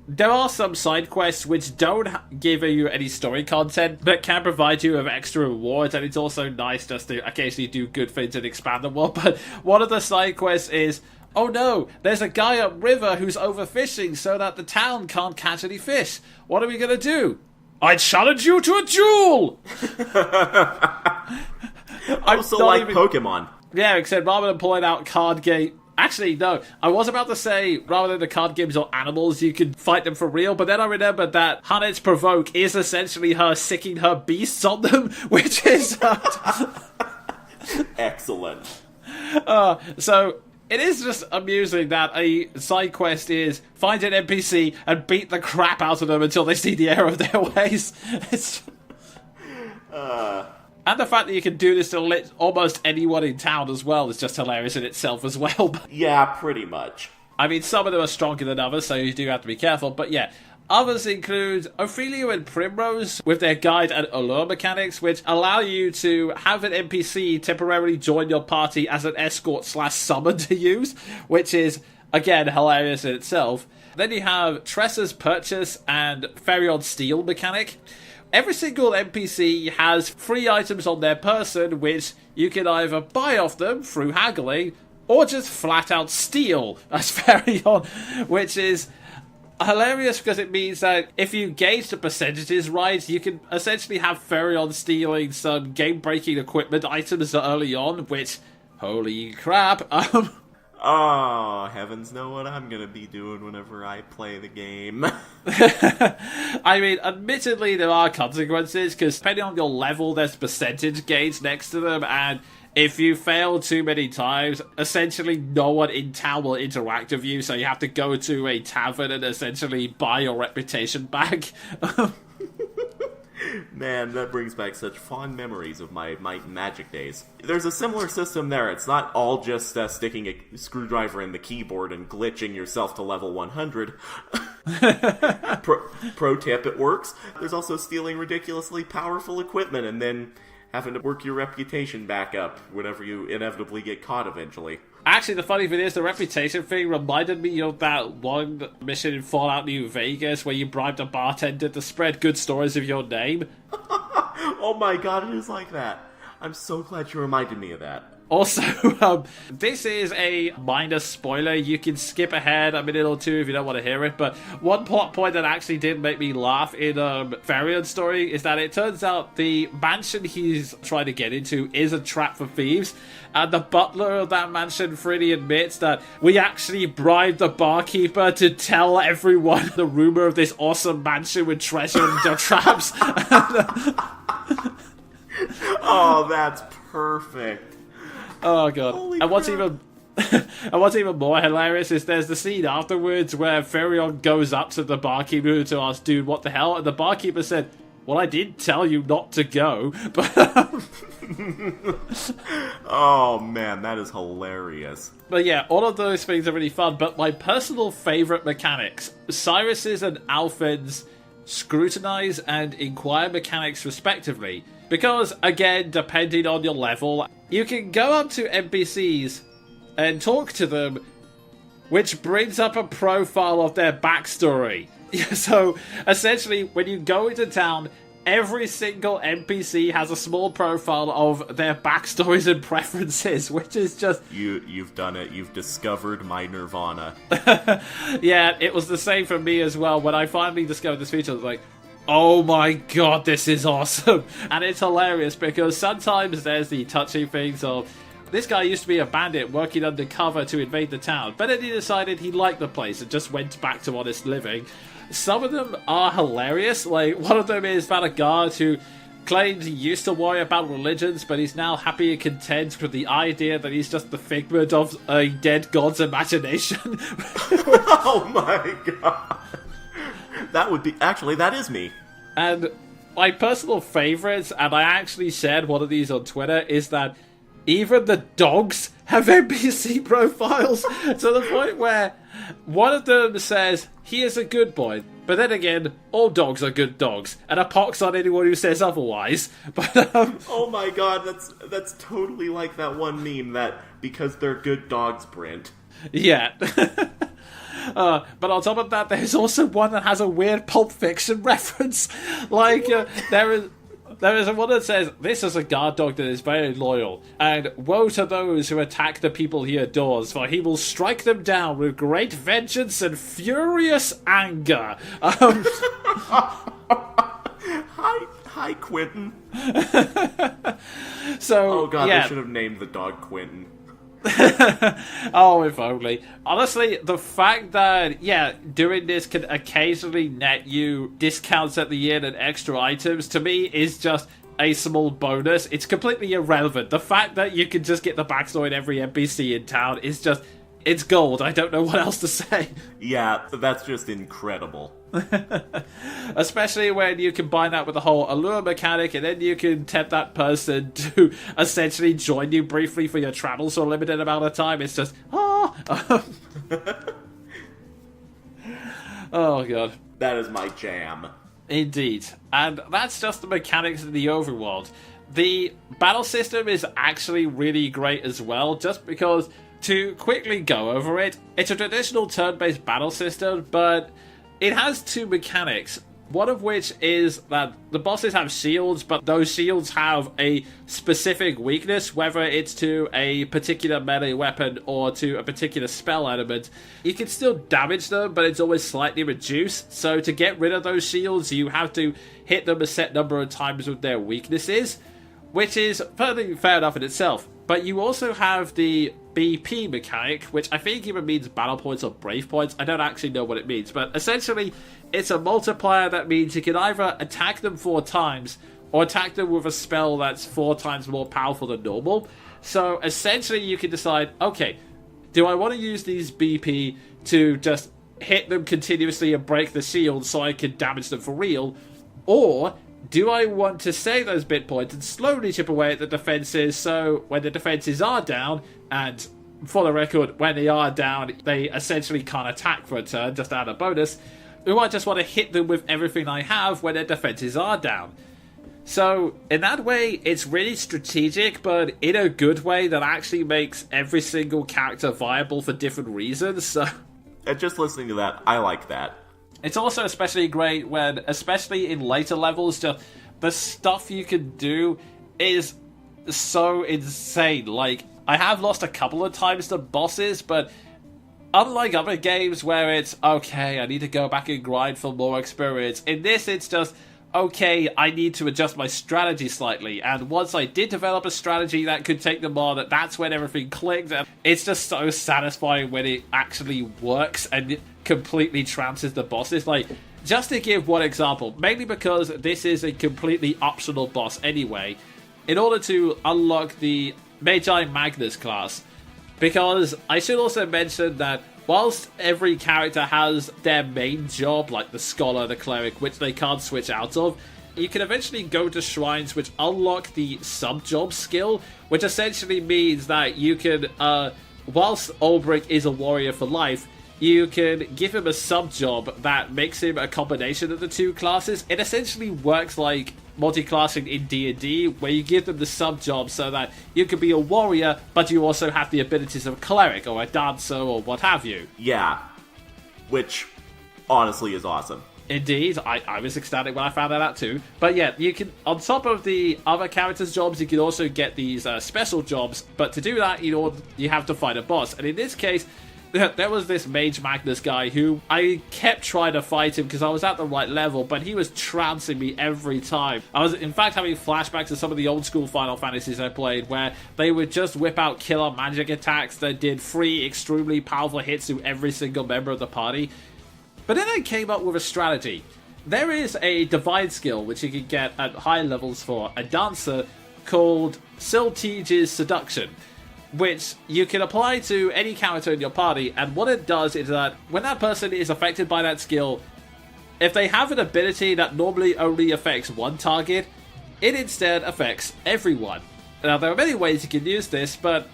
there are some side quests which don't give you any story content, but can provide you with extra rewards, and it's also nice just to occasionally do good things and expand the world. But one of the side quests is, oh no, there's a guy upriver who's overfishing so that the town can't catch any fish. What are we gonna do? I challenge you to a duel! Also like Pokemon. Yeah, except rather than pulling out card game... Actually, no, I was about to say, rather than the card games or animals, you can fight them for real, but then I remembered that Harnett's Provoke is essentially her sicking her beasts on them, which is... Excellent. So, it is just amusing that a side quest is find an NPC and beat the crap out of them until they see the error of their ways. And the fact that you can do this to almost anyone in town as well is just hilarious in itself as well. Yeah, pretty much. I mean, some of them are stronger than others, so you do have to be careful. But yeah, others include Ophelia and Primrose with their guide and allure mechanics, which allow you to have an NPC temporarily join your party as an escort/summon to use, which is, again, hilarious in itself. Then you have Tressa's Purchase and Ferion Steal mechanic. Every single NPC has free items on their person, which you can either buy off them through haggling, or just flat out steal as Ferion, which is hilarious because it means that if you gauge the percentages right, you can essentially have Ferion stealing some game-breaking equipment items early on, which, holy crap, Oh, heavens know what I'm gonna be doing whenever I play the game. I mean, admittedly, there are consequences, because depending on your level, there's percentage gauge next to them, and if you fail too many times, essentially no one in town will interact with you, so you have to go to a tavern and essentially buy your reputation back. Man, that brings back such fond memories of my magic days. There's a similar system there. It's not all just sticking a screwdriver in the keyboard and glitching yourself to level 100. Pro tip, it works. There's also stealing ridiculously powerful equipment and then having to work your reputation back up whenever you inevitably get caught eventually. Actually, the funny thing is, the reputation thing reminded me of that one mission in Fallout New Vegas where you bribed a bartender to spread good stories of your name. Oh my god, it is like that. I'm so glad you reminded me of that. Also, this is a minor spoiler. You can skip ahead a minute or two if you don't want to hear it, but one plot point that actually did make me laugh in Variant's story is that it turns out the mansion he's trying to get into is a trap for thieves, and the butler of that mansion freely admits that we actually bribed the barkeeper to tell everyone the rumor of this awesome mansion with treasure and traps. Oh, that's perfect. Oh god! Holy and what's crap. even more hilarious is there's the scene afterwards where Furion goes up to the barkeeper to ask, "Dude, what the hell?" And the barkeeper said, "Well, I did tell you not to go." But oh man, that is hilarious. but yeah, all of those things are really fun. But my personal favorite mechanics, Cyrus's and Alphen's scrutinize and inquire mechanics respectively. Because, again, depending on your level, you can go up to NPCs and talk to them, which brings up a profile of their backstory. So, essentially, when you go into town, every single NPC has a small profile of their backstories and preferences, which is just... You've done it. You've discovered my nirvana. Yeah, it was the same for me as well. When I finally discovered this feature, I was like, oh my god, this is awesome. And it's hilarious because sometimes there's the touchy things of, this guy used to be a bandit working undercover to invade the town, but then he decided he liked the place and just went back to honest living. Some of them are hilarious. Like, one of them is about a guard who claims he used to worry about religions, but he's now happy and content with the idea that he's just the figment of a dead god's imagination. Oh my god. That would be... Actually, that is me. And my personal favourites, and I actually shared one of these on Twitter, is that even the dogs have NPC profiles, to the point where one of them says, he is a good boy, but then again, all dogs are good dogs, and a pox on anyone who says otherwise. But Oh my god, that's totally like that one meme that because they're good dogs, Brent. yeah. But on top of that, there's also one that has a weird Pulp Fiction reference. Like, there is one that says, this is a guard dog that is very loyal, and woe to those who attack the people he adores, for he will strike them down with great vengeance and furious anger. Hi, Quentin. So, Oh god, yeah. they should have named the dog Quentin. Oh, if only. Honestly, the fact that, yeah, doing this can occasionally net you discounts at the inn and extra items, to me, is just a small bonus. It's completely irrelevant. The fact that you can just get the backstory in every NPC in town is just... it's gold. I don't know what else to say. Yeah, that's just incredible. Especially when you combine that with the whole allure mechanic, and then you can tempt that person to essentially join you briefly for your travels for a limited amount of time. It's just, oh god. That is my jam. Indeed. And that's just the mechanics of the overworld. The battle system is actually really great as well, just because, to quickly go over it, it's a traditional turn-based battle system, but it has two mechanics. One of which is that the bosses have shields, but those shields have a specific weakness, whether it's to a particular melee weapon or to a particular spell element. You can still damage them, but it's always slightly reduced. So to get rid of those shields, you have to hit them a set number of times with their weaknesses, which is fairly fair enough in itself. But you also have the BP mechanic, which I think even means battle points or brave points. I don't actually know what it means, but essentially it's a multiplier that means you can either attack them 4 times or attack them with a spell that's 4 times more powerful than normal. So essentially you can decide, okay, do I want to use these BP to just hit them continuously and break the shield so I can damage them for real, or do I want to save those bit points and slowly chip away at the defenses, so when the defenses are down, and for the record, when they are down, they essentially can't attack for a turn, just add a bonus, or I just want to hit them with everything I have when their defenses are down. So, in that way, it's really strategic, but in a good way that actually makes every single character viable for different reasons, so... And just listening to that, I like that. It's also especially great when, especially in later levels, just the stuff you can do is so insane. Like, I have lost a couple of times to bosses, but unlike other games where it's, okay, I need to go back and grind for more experience, in this it's just, okay, I need to adjust my strategy slightly, and once I did develop a strategy that could take them on, that's when everything clicked, and it's just so satisfying when it actually works and it completely trances the bosses. Like, just to give one example, mainly because this is a completely optional boss anyway, in order to unlock the Magi Magnus class, because I should also mention that whilst every character has their main job, like the Scholar, the Cleric, which they can't switch out of, you can eventually go to shrines which unlock the sub-job skill, which essentially means that you can, whilst Ulbrich is a warrior for life, you can give him a sub-job that makes him a combination of the two classes. It essentially works like multi-classing in D&D, where you give them the sub-job so that you can be a warrior, but you also have the abilities of a cleric or a dancer or what have you. Yeah. Which, honestly, is awesome. Indeed, I was ecstatic when I found that out too. But yeah, you can, on top of the other characters' jobs, you can also get these special jobs, but to do that, you have to fight a boss. And in this case, there was this Mage Magnus guy who I kept trying to fight him because I was at the right level, but he was trouncing me every time. I was, in fact, having flashbacks to some of the old school Final Fantasies I played where they would just whip out killer magic attacks that did 3 extremely powerful hits to every single member of the party. But then I came up with a strategy. There is a divine skill which you can get at high levels for a dancer called Siltige's Seduction, which you can apply to any character in your party, and what it does is that when that person is affected by that skill, if they have an ability that normally only affects one target, it instead affects everyone. Now, there are many ways you can use this, but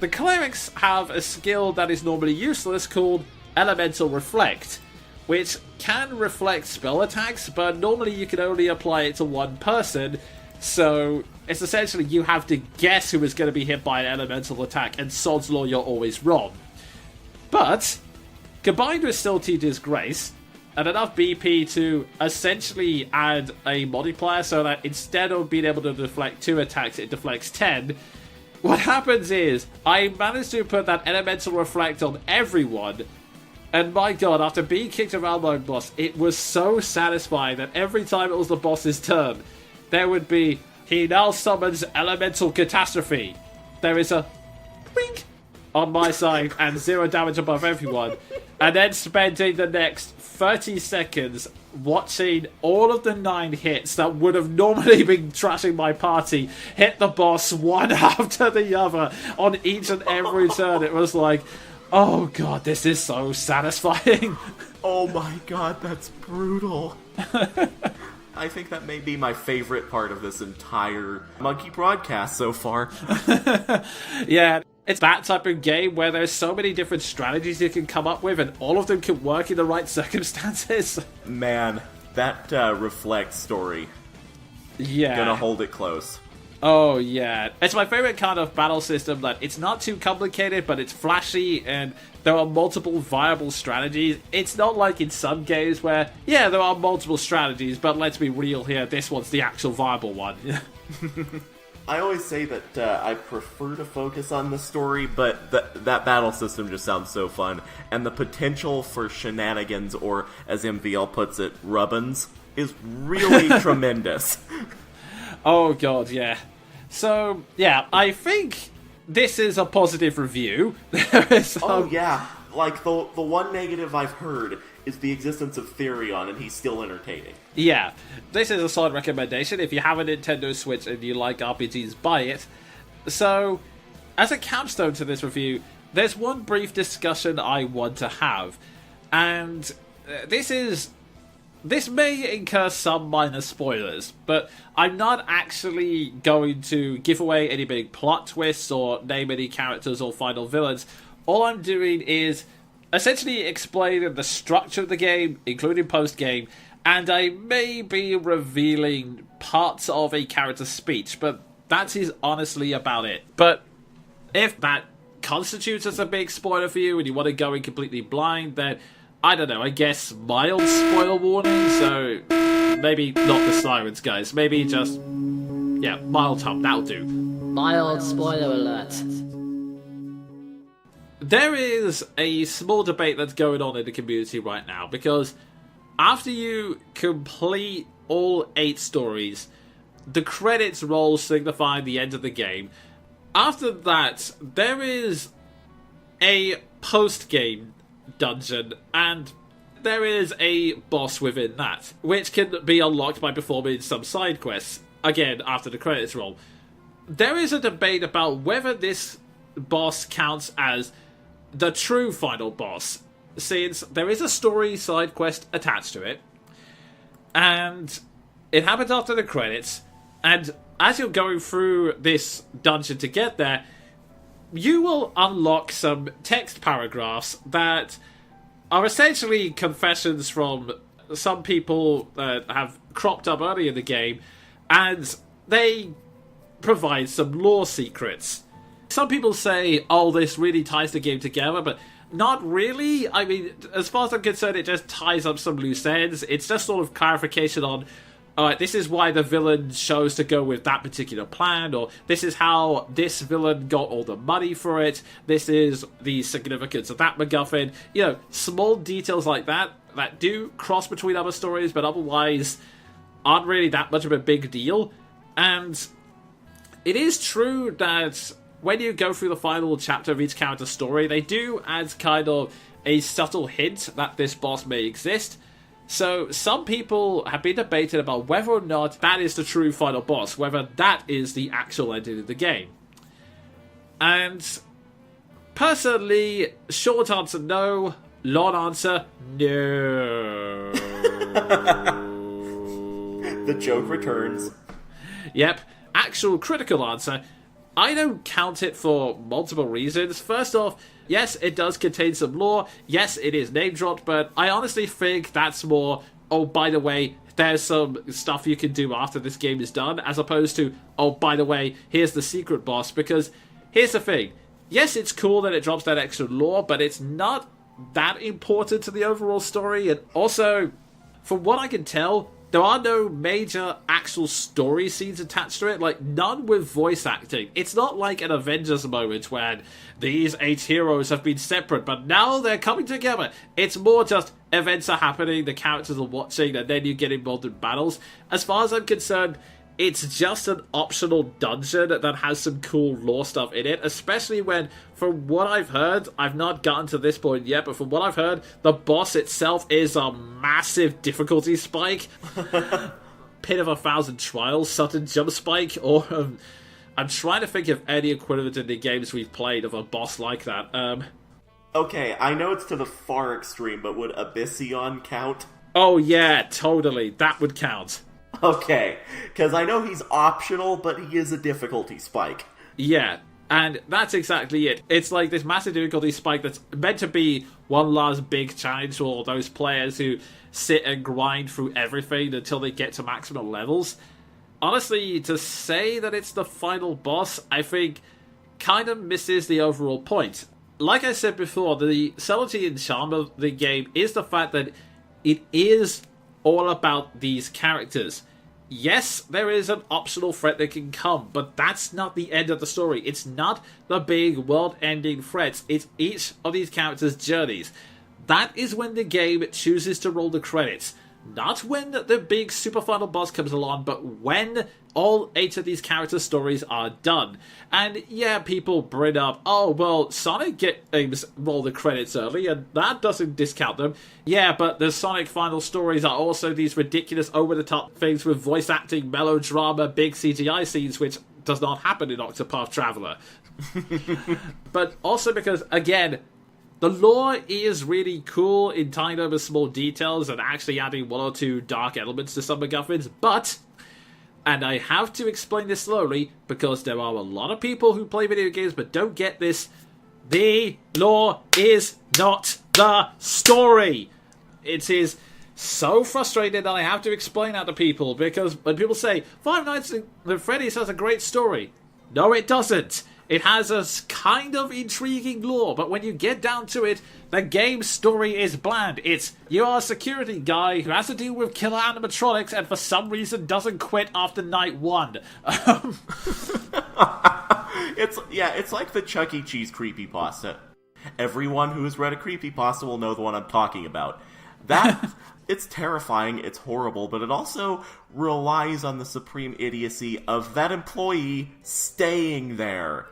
the clerics have a skill that is normally useless called Elemental Reflect, which can reflect spell attacks, but normally you can only apply it to one person, so it's essentially you have to guess who is going to be hit by an elemental attack, and sod's law, you're always wrong. But, combined with Siltige's Grace, and enough BP to essentially add a multiplier so that instead of being able to deflect 2 attacks, it deflects 10, what happens is, I managed to put that elemental reflect on everyone, and my god, after being kicked around by a boss, it was so satisfying that every time it was the boss's turn, there would be, he now summons Elemental Catastrophe. There is a wink on my side and 0 damage above everyone. And then spending the next 30 seconds watching all of the 9 hits that would have normally been trashing my party hit the boss one after the other on each and every turn. It was like, oh god, this is so satisfying. Oh my god, that's brutal. I think that may be my favorite part of this entire Monkey broadcast so far. Yeah, it's that type of game where there's so many different strategies you can come up with and all of them can work in the right circumstances. Man, that Reflect story. Yeah. Gonna hold it close. Oh yeah, it's my favorite kind of battle system that it's not too complicated, but it's flashy and there are multiple viable strategies. It's not like in some games where, yeah, there are multiple strategies, but let's be real here, this one's the actual viable one. I always say that I prefer to focus on the story, but that battle system just sounds so fun, and the potential for shenanigans, or as MVL puts it, rubbins, is really tremendous. Oh god, yeah. So, yeah, I think this is a positive review. Oh yeah, like the one negative I've heard is the existence of Therion, and he's still entertaining. Yeah, this is a solid recommendation. If you have a Nintendo Switch and you like RPGs, buy it. So, as a capstone to this review, there's one brief discussion I want to have. And this may incur some minor spoilers, but I'm not actually going to give away any big plot twists or name any characters or final villains. All I'm doing is essentially explaining the structure of the game, including post-game, and I may be revealing parts of a character's speech, but that is honestly about it. But if that constitutes as a big spoiler for you and you want to go in completely blind, then I don't know, I guess mild spoiler warning, so maybe not the sirens, guys. Maybe just, yeah, mild hump, that'll do. Mild spoiler alert. there is a small debate that's going on in the community right now, because after you complete all 8 stories, the credits roll signifying the end of the game. After that, there is a post-game dungeon, and there is a boss within that, which can be unlocked by performing some side quests, again, after the credits roll. There is a debate about whether this boss counts as the true final boss, since there is a story side quest attached to it, and it happens after the credits, and as you're going through this dungeon to get there, you will unlock some text paragraphs that are essentially confessions from some people that have cropped up early in the game, and they provide some lore secrets. Some people say, oh, this really ties the game together, but not really. I mean, as far as I'm concerned, it just ties up some loose ends. It's just sort of clarification on, alright, this is why the villain chose to go with that particular plan, or this is how this villain got all the money for it, this is the significance of that MacGuffin. You know, small details like that do cross between other stories, but otherwise aren't really that much of a big deal. And it is true that when you go through the final chapter of each character's story, they do add kind of a subtle hint that this boss may exist. So some people have been debating about whether or not that is the true final boss, whether that is the actual ending of the game. And personally, short answer no, long answer no. The joke returns. Yep, actual critical answer, I don't count it for multiple reasons. First off, yes, it does contain some lore. Yes, it is name-dropped, but I honestly think that's more, oh, by the way, there's some stuff you can do after this game is done, as opposed to, oh, by the way, here's the secret boss. Because here's the thing. Yes, it's cool that it drops that extra lore, but it's not that important to the overall story. And also, from what I can tell, there are no major actual story scenes attached to it, like none with voice acting. It's not like an Avengers moment when these 8 heroes have been separate, but now they're coming together. It's more just events are happening, the characters are watching, and then you get involved in battles. As far as I'm concerned, it's just an optional dungeon that has some cool lore stuff in it, especially when, from what I've heard, I've not gotten to this point yet, but from what I've heard, the boss itself is a massive difficulty spike. Pit of 1,000 trials, sudden jump spike, or I'm trying to think of any equivalent in the games we've played of a boss like that. Okay, I know it's to the far extreme, but would Abyssion count? Oh yeah, totally, that would count. Okay, because I know he's optional, but he is a difficulty spike. Yeah, and that's exactly it. It's like this massive difficulty spike that's meant to be one last big challenge for those players who sit and grind through everything until they get to maximum levels. Honestly, to say that it's the final boss, I think, kind of misses the overall point. Like I said before, the subtlety and charm of the game is the fact that it is all about these characters. Yes, there is an optional threat that can come, but that's not the end of the story. It's not the big world-ending threats. It's each of these characters' journeys. That is when the game chooses to roll the credits. Not when the big super final boss comes along, but when all 8 of these character stories are done. And yeah, people bring up, oh, well, Sonic games roll the credits early, and that doesn't discount them. Yeah, but the Sonic final stories are also these ridiculous over-the-top things with voice acting, melodrama, big CGI scenes, which does not happen in Octopath Traveller. But also because, again, the lore is really cool in tying over small details and actually adding 1 or 2 dark elements to some MacGuffins, but, and I have to explain this slowly because there are a lot of people who play video games but don't get this, the lore is not the story. It is so frustrating that I have to explain that to people, because when people say, Five Nights at Freddy's has a great story, no it doesn't. It has a kind of intriguing lore, but when you get down to it, the game's story is bland. It's, you are a security guy who has to deal with killer animatronics and for some reason doesn't quit after night 1. It's like the Chuck E. Cheese creepypasta. Everyone who has read a creepypasta will know the one I'm talking about. That, it's terrifying, it's horrible, but it also relies on the supreme idiocy of that employee staying there.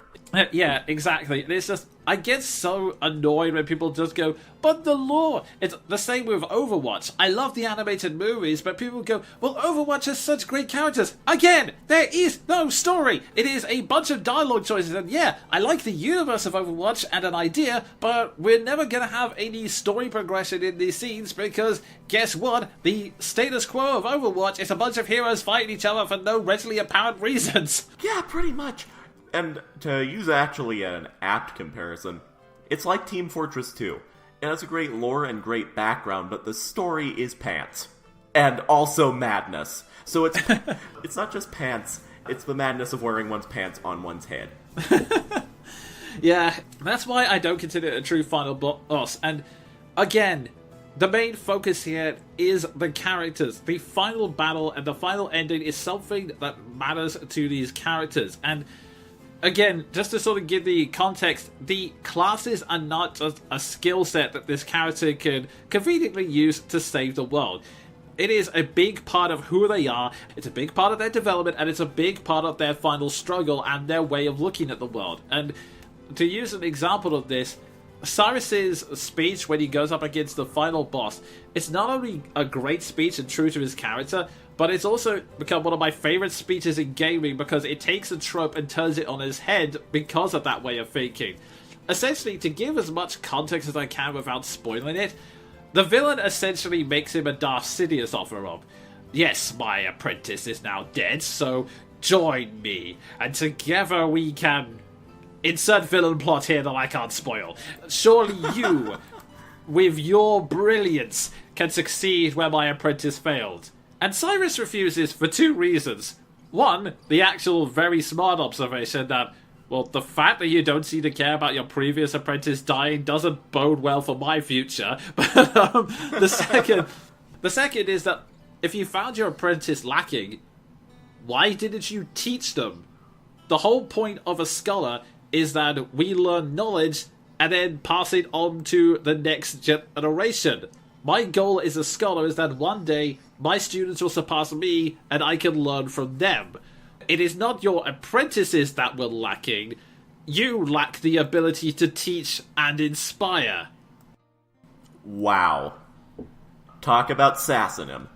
Yeah, exactly. It's just, I get so annoyed when people just go, but the lore. It's the same with Overwatch. I love the animated movies, but people go, well, Overwatch has such great characters. Again, there is no story. It is a bunch of dialogue choices, and yeah, I like the universe of Overwatch and an idea, but we're never going to have any story progression in these scenes because, guess what? The status quo of Overwatch is a bunch of heroes fighting each other for no readily apparent reasons. Yeah, pretty much. And to use actually an apt comparison, it's like Team Fortress 2. It has a great lore and great background, but the story is pants. And also madness. So it's not just pants, it's the madness of wearing one's pants on one's head. Yeah, that's why I don't consider it a true final boss. And again, the main focus here is the characters. The final battle and the final ending is something that matters to these characters. And again, just to sort of give the context, the classes are not just a skill set that this character can conveniently use to save the world. It is a big part of who they are, it's a big part of their development, and it's a big part of their final struggle and their way of looking at the world. And to use an example of this, Cyrus's speech when he goes up against the final boss, it's not only a great speech and true to his character, but it's also become one of my favorite speeches in gaming because it takes a trope and turns it on its head because of that way of thinking. Essentially, to give as much context as I can without spoiling it, the villain essentially makes him a Darth Sidious offer of, yes, my apprentice is now dead, so join me, and together we can... Insert villain plot here that I can't spoil. Surely you, with your brilliance, can succeed where my apprentice failed. And Cyrus refuses for two reasons. One, the actual very smart observation that, well, the fact that you don't seem to care about your previous apprentice dying doesn't bode well for my future. But the second is that if you found your apprentice lacking, why didn't you teach them? The whole point of a scholar is that we learn knowledge and then pass it on to the next generation. My goal as a scholar is that one day my students will surpass me and I can learn from them. It is not your apprentices that were lacking. You lack the ability to teach and inspire. Wow. Talk about sassing him.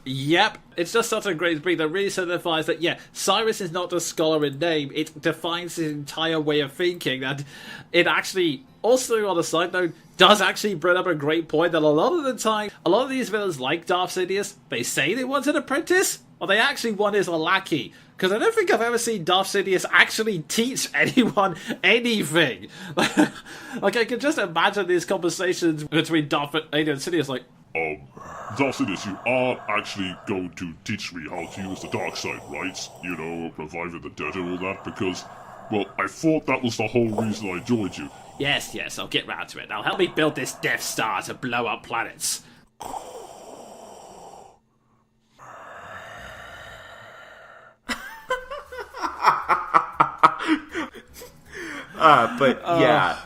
Yep, it's just such a great speech that really signifies that, yeah, Cyrus is not a scholar in name, it defines his entire way of thinking, and it actually, also on a side note, does actually bring up a great point that a lot of the time, a lot of these villains like Darth Sidious, they say they want an apprentice, or they actually want is a lackey. Because I don't think I've ever seen Darth Sidious actually teach anyone anything. Like, I can just imagine these conversations between Darth and Sidious, like, Darth Sidious, you are actually going to teach me how to use the dark side, right? You know, reviving the dead and all that, because, well, I thought that was the whole reason I joined you. Yes, I'll get round to it. Now help me build this Death Star to blow up planets. Yeah,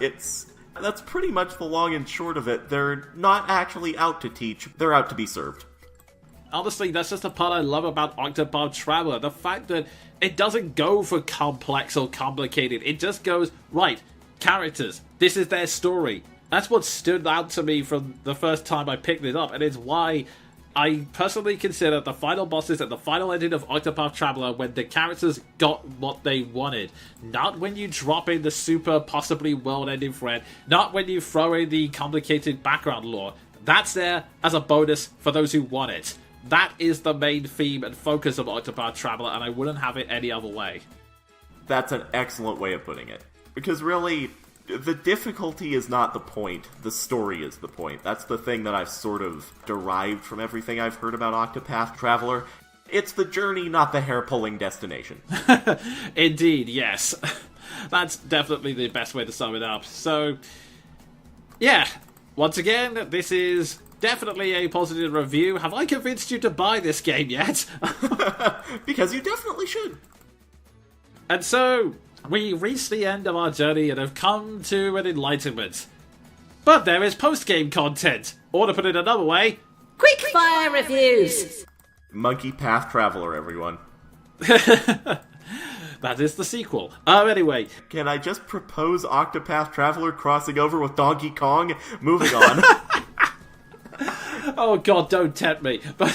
that's pretty much the long and short of it. They're not actually out to teach, they're out to be served. Honestly, that's just the part I love about Octopath Traveller. The fact that it doesn't go for complex or complicated. It just goes, right, characters, this is their story. That's what stood out to me from the first time I picked it up, and it's why I personally consider the final bosses at the final ending of Octopath Traveller when the characters got what they wanted. Not when you drop in the super, possibly world-ending threat. Not when you throw in the complicated background lore. That's there as a bonus for those who want it. That is the main theme and focus of Octopath Traveller, and I wouldn't have it any other way. That's an excellent way of putting it. Because really, the difficulty is not the point, the story is the point. That's the thing that I've sort of derived from everything I've heard about Octopath Traveller. It's the journey, not the hair-pulling destination. Indeed, yes. That's definitely the best way to sum it up. So, yeah, once again, this is definitely a positive review. Have I convinced you to buy this game yet? Because you definitely should. And so, we reached the end of our journey and have come to an enlightenment. But there is post-game content. Or to put it another way, Quickfire reviews! Monkey Path Traveller, everyone. that is the sequel. Anyway. Can I just propose Octopath Traveller crossing over with Donkey Kong? Moving on. Oh god, don't tempt me. But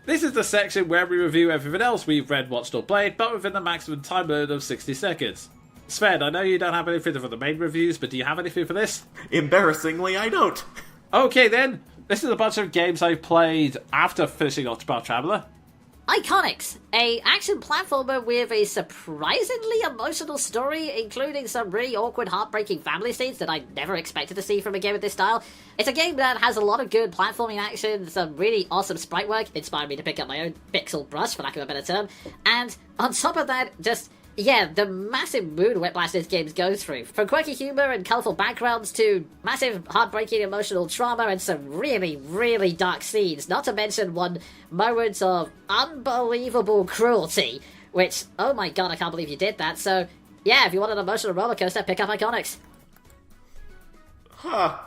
this is the section where we review everything else we've read, watched or played, but within the maximum time limit of 60 seconds. Sven, I know you don't have anything for the main reviews, but do you have anything for this? Embarrassingly, I don't. Okay then, this is a bunch of games I've played after finishing Octopath Traveller. Iconics, a action platformer with a surprisingly emotional story, including some really awkward, heartbreaking family scenes that I never expected to see from a game of this style. It's a game that has a lot of good platforming action, some really awesome sprite work, inspired me to pick up my own pixel brush, for lack of a better term, and on top of that, just... yeah, the massive mood whiplash this game goes through. From quirky humour and colourful backgrounds to massive heartbreaking emotional trauma and some really, really dark scenes. Not to mention one moment of unbelievable cruelty, which, oh my god, I can't believe you did that. So, yeah, if you want an emotional rollercoaster, pick up Iconics. Huh.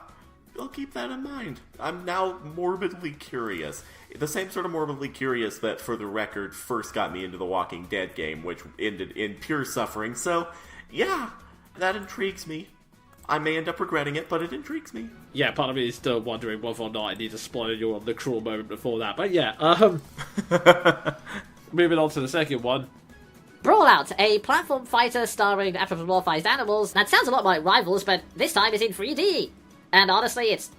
I'll keep that in mind. I'm now morbidly curious. The same sort of morbidly curious that, for the record, first got me into the Walking Dead game, which ended in pure suffering. So, yeah, that intrigues me. I may end up regretting it, but it intrigues me. Yeah, part of me is still wondering whether or not I need to spoil you on the cruel moment before that. But yeah, moving on to the second one. Brawlout, a platform fighter starring anthropomorphized animals that sounds a lot like Rivals, but this time is in 3D. And honestly, it's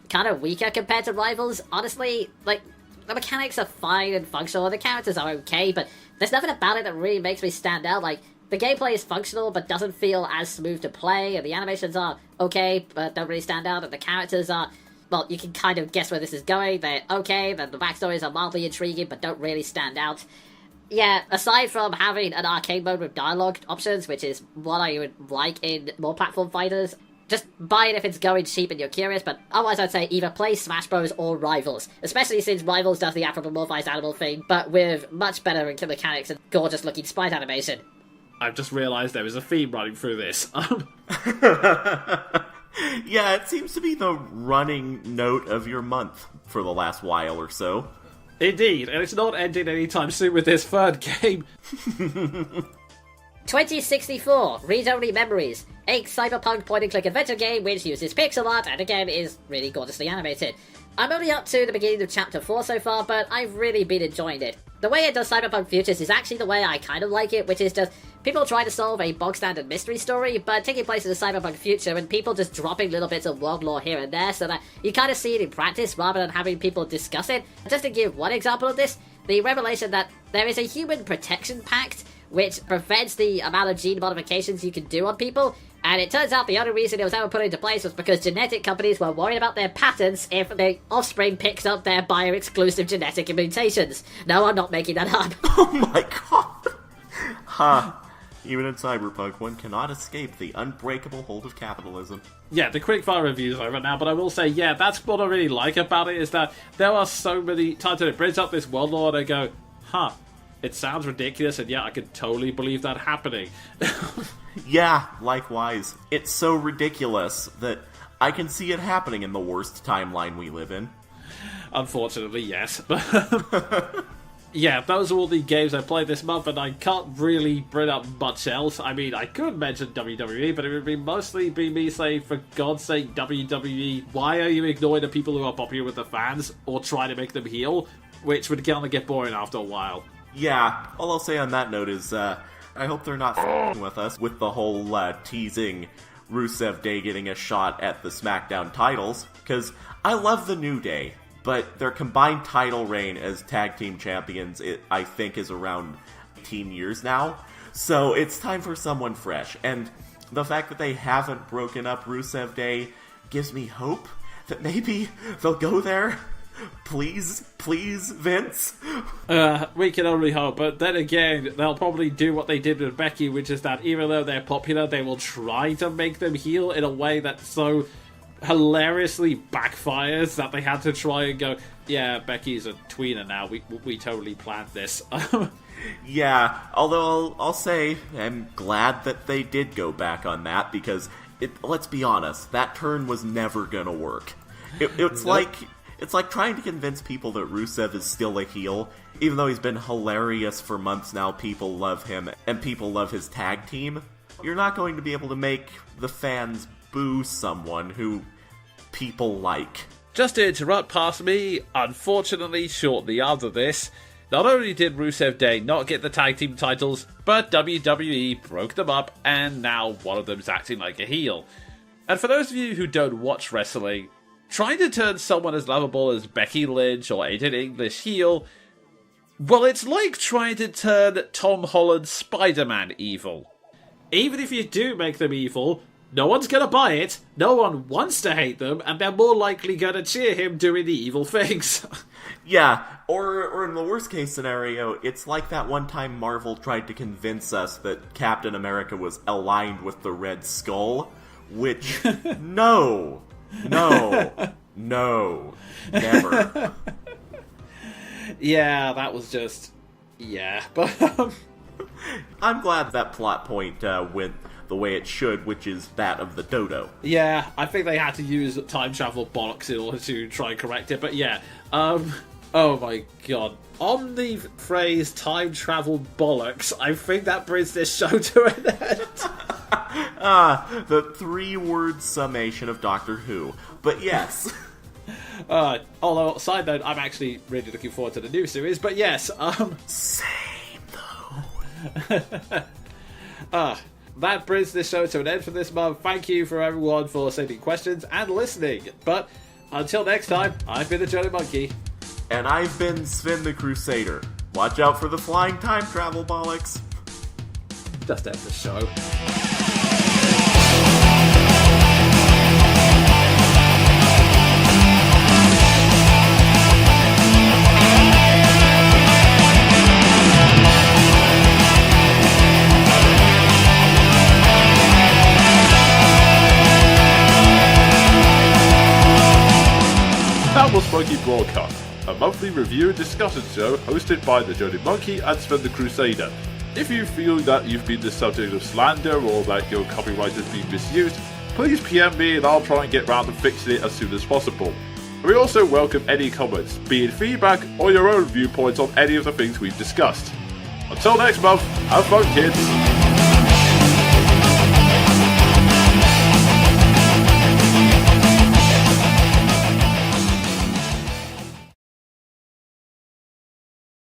kind of weaker compared to Rivals. Honestly, like, the mechanics are fine and functional, and the characters are okay, but there's nothing about it that really makes me stand out. Like, the gameplay is functional, but doesn't feel as smooth to play, and the animations are okay, but don't really stand out, and the characters are, well, you can kind of guess where this is going. They're okay, then the backstories are mildly intriguing, but don't really stand out. Yeah, aside from having an arcade mode with dialogue options, which is what I would like in more platform fighters, just buy it if it's going cheap and you're curious, but otherwise I'd say either play Smash Bros. Or Rivals, especially since Rivals does the anthropomorphized animal thing, but with much better mechanics and gorgeous looking sprite animation. I've just realised there is a theme running through this. Yeah, it seems to be the running note of your month for the last while or so. Indeed, and it's not ending anytime soon with this third game. 2064, Read-Only Memories, a cyberpunk point-and-click adventure game which uses pixel art and again is really gorgeously animated. I'm only up to the beginning of Chapter 4 so far, but I've really been enjoying it. The way it does cyberpunk futures is actually the way I kind of like it, which is just people trying to solve a bog-standard mystery story, but taking place in a cyberpunk future and people just dropping little bits of world lore here and there so that you kind of see it in practice rather than having people discuss it. Just to give one example of this, the revelation that there is a human protection pact which prevents the amount of gene modifications you can do on people, and it turns out the only reason it was ever put into place was because genetic companies were worried about their patents if their offspring picks up their bio-exclusive genetic mutations. No, I'm not making that up. Oh my god! Ha! Even in Cyberpunk, one cannot escape the unbreakable hold of capitalism. Yeah, the quickfire reviews are over now, but I will say, yeah, that's what I really like about it, is that there are so many times that it brings up this world lore and I go, huh, it sounds ridiculous, and yeah, I could totally believe that happening. Yeah, likewise. It's so ridiculous that I can see it happening in the worst timeline we live in. Unfortunately, yes. But yeah, those are all the games I played this month, and I can't really bring up much else. I mean, I could mention WWE, but it would mostly be me saying, for God's sake, WWE, why are you ignoring the people who are popular with the fans, or trying to make them heel? Which would kind of get boring after a while. Yeah, all I'll say on that note is, I hope they're not f***ing with us with the whole, teasing Rusev Day getting a shot at the SmackDown titles, because I love the New Day, but their combined title reign as tag team champions, I think, is around 18 years now, so it's time for someone fresh, and the fact that they haven't broken up Rusev Day gives me hope that maybe they'll go there. Please, Vince. We can only hope, but then again, they'll probably do what they did with Becky, which is that even though they're popular, they will try to make them heel in a way that so hilariously backfires that they had to try and go, yeah, Becky's a tweener now. We totally planned this. Yeah, although I'll say I'm glad that they did go back on that, because let's be honest, that turn was never gonna work. It's like trying to convince people that Rusev is still a heel, even though he's been hilarious for months now. People love him, and people love his tag team. You're not going to be able to make the fans boo someone who people like. Just to interrupt past me, unfortunately, shortly after this, not only did Rusev Day not get the tag team titles, but WWE broke them up, and now one of them's acting like a heel. And for those of you who don't watch wrestling, trying to turn someone as lovable as Becky Lynch or Aiden English heel, well, it's like trying to turn Tom Holland's Spider-Man evil. Even if you do make them evil, no one's gonna buy it, no one wants to hate them, and they're more likely gonna cheer him doing the evil things. Yeah, or in the worst case scenario, it's like that one time Marvel tried to convince us that Captain America was aligned with the Red Skull, which, no, never. Yeah, that was just, yeah, but I'm glad that plot point went the way it should, which is that of the dodo. Yeah, I think they had to use time travel bollocks in order to try and correct it, but yeah, oh my god. On the phrase time travel bollocks, I think that brings this show to an end. The 3-word summation of Doctor Who. But yes. Although, side note, I'm actually really looking forward to the new series, but yes, Same, though. That brings this show to an end for this month. Thank you for everyone for sending questions and listening. But until next time, I've been the Jonin Monkey. And I've been Sven the Crusader. Watch out for the flying time travel bollocks. Just end the show. That was Monkey Broadcast, a monthly review and discussion show hosted by the Jonin Monkey and Sven the Crusader. If you feel that you've been the subject of slander or that your copyright has been misused, please PM me and I'll try and get round to fixing it as soon as possible. We also welcome any comments, be it feedback or your own viewpoints on any of the things we've discussed. Until next month, have fun, kids!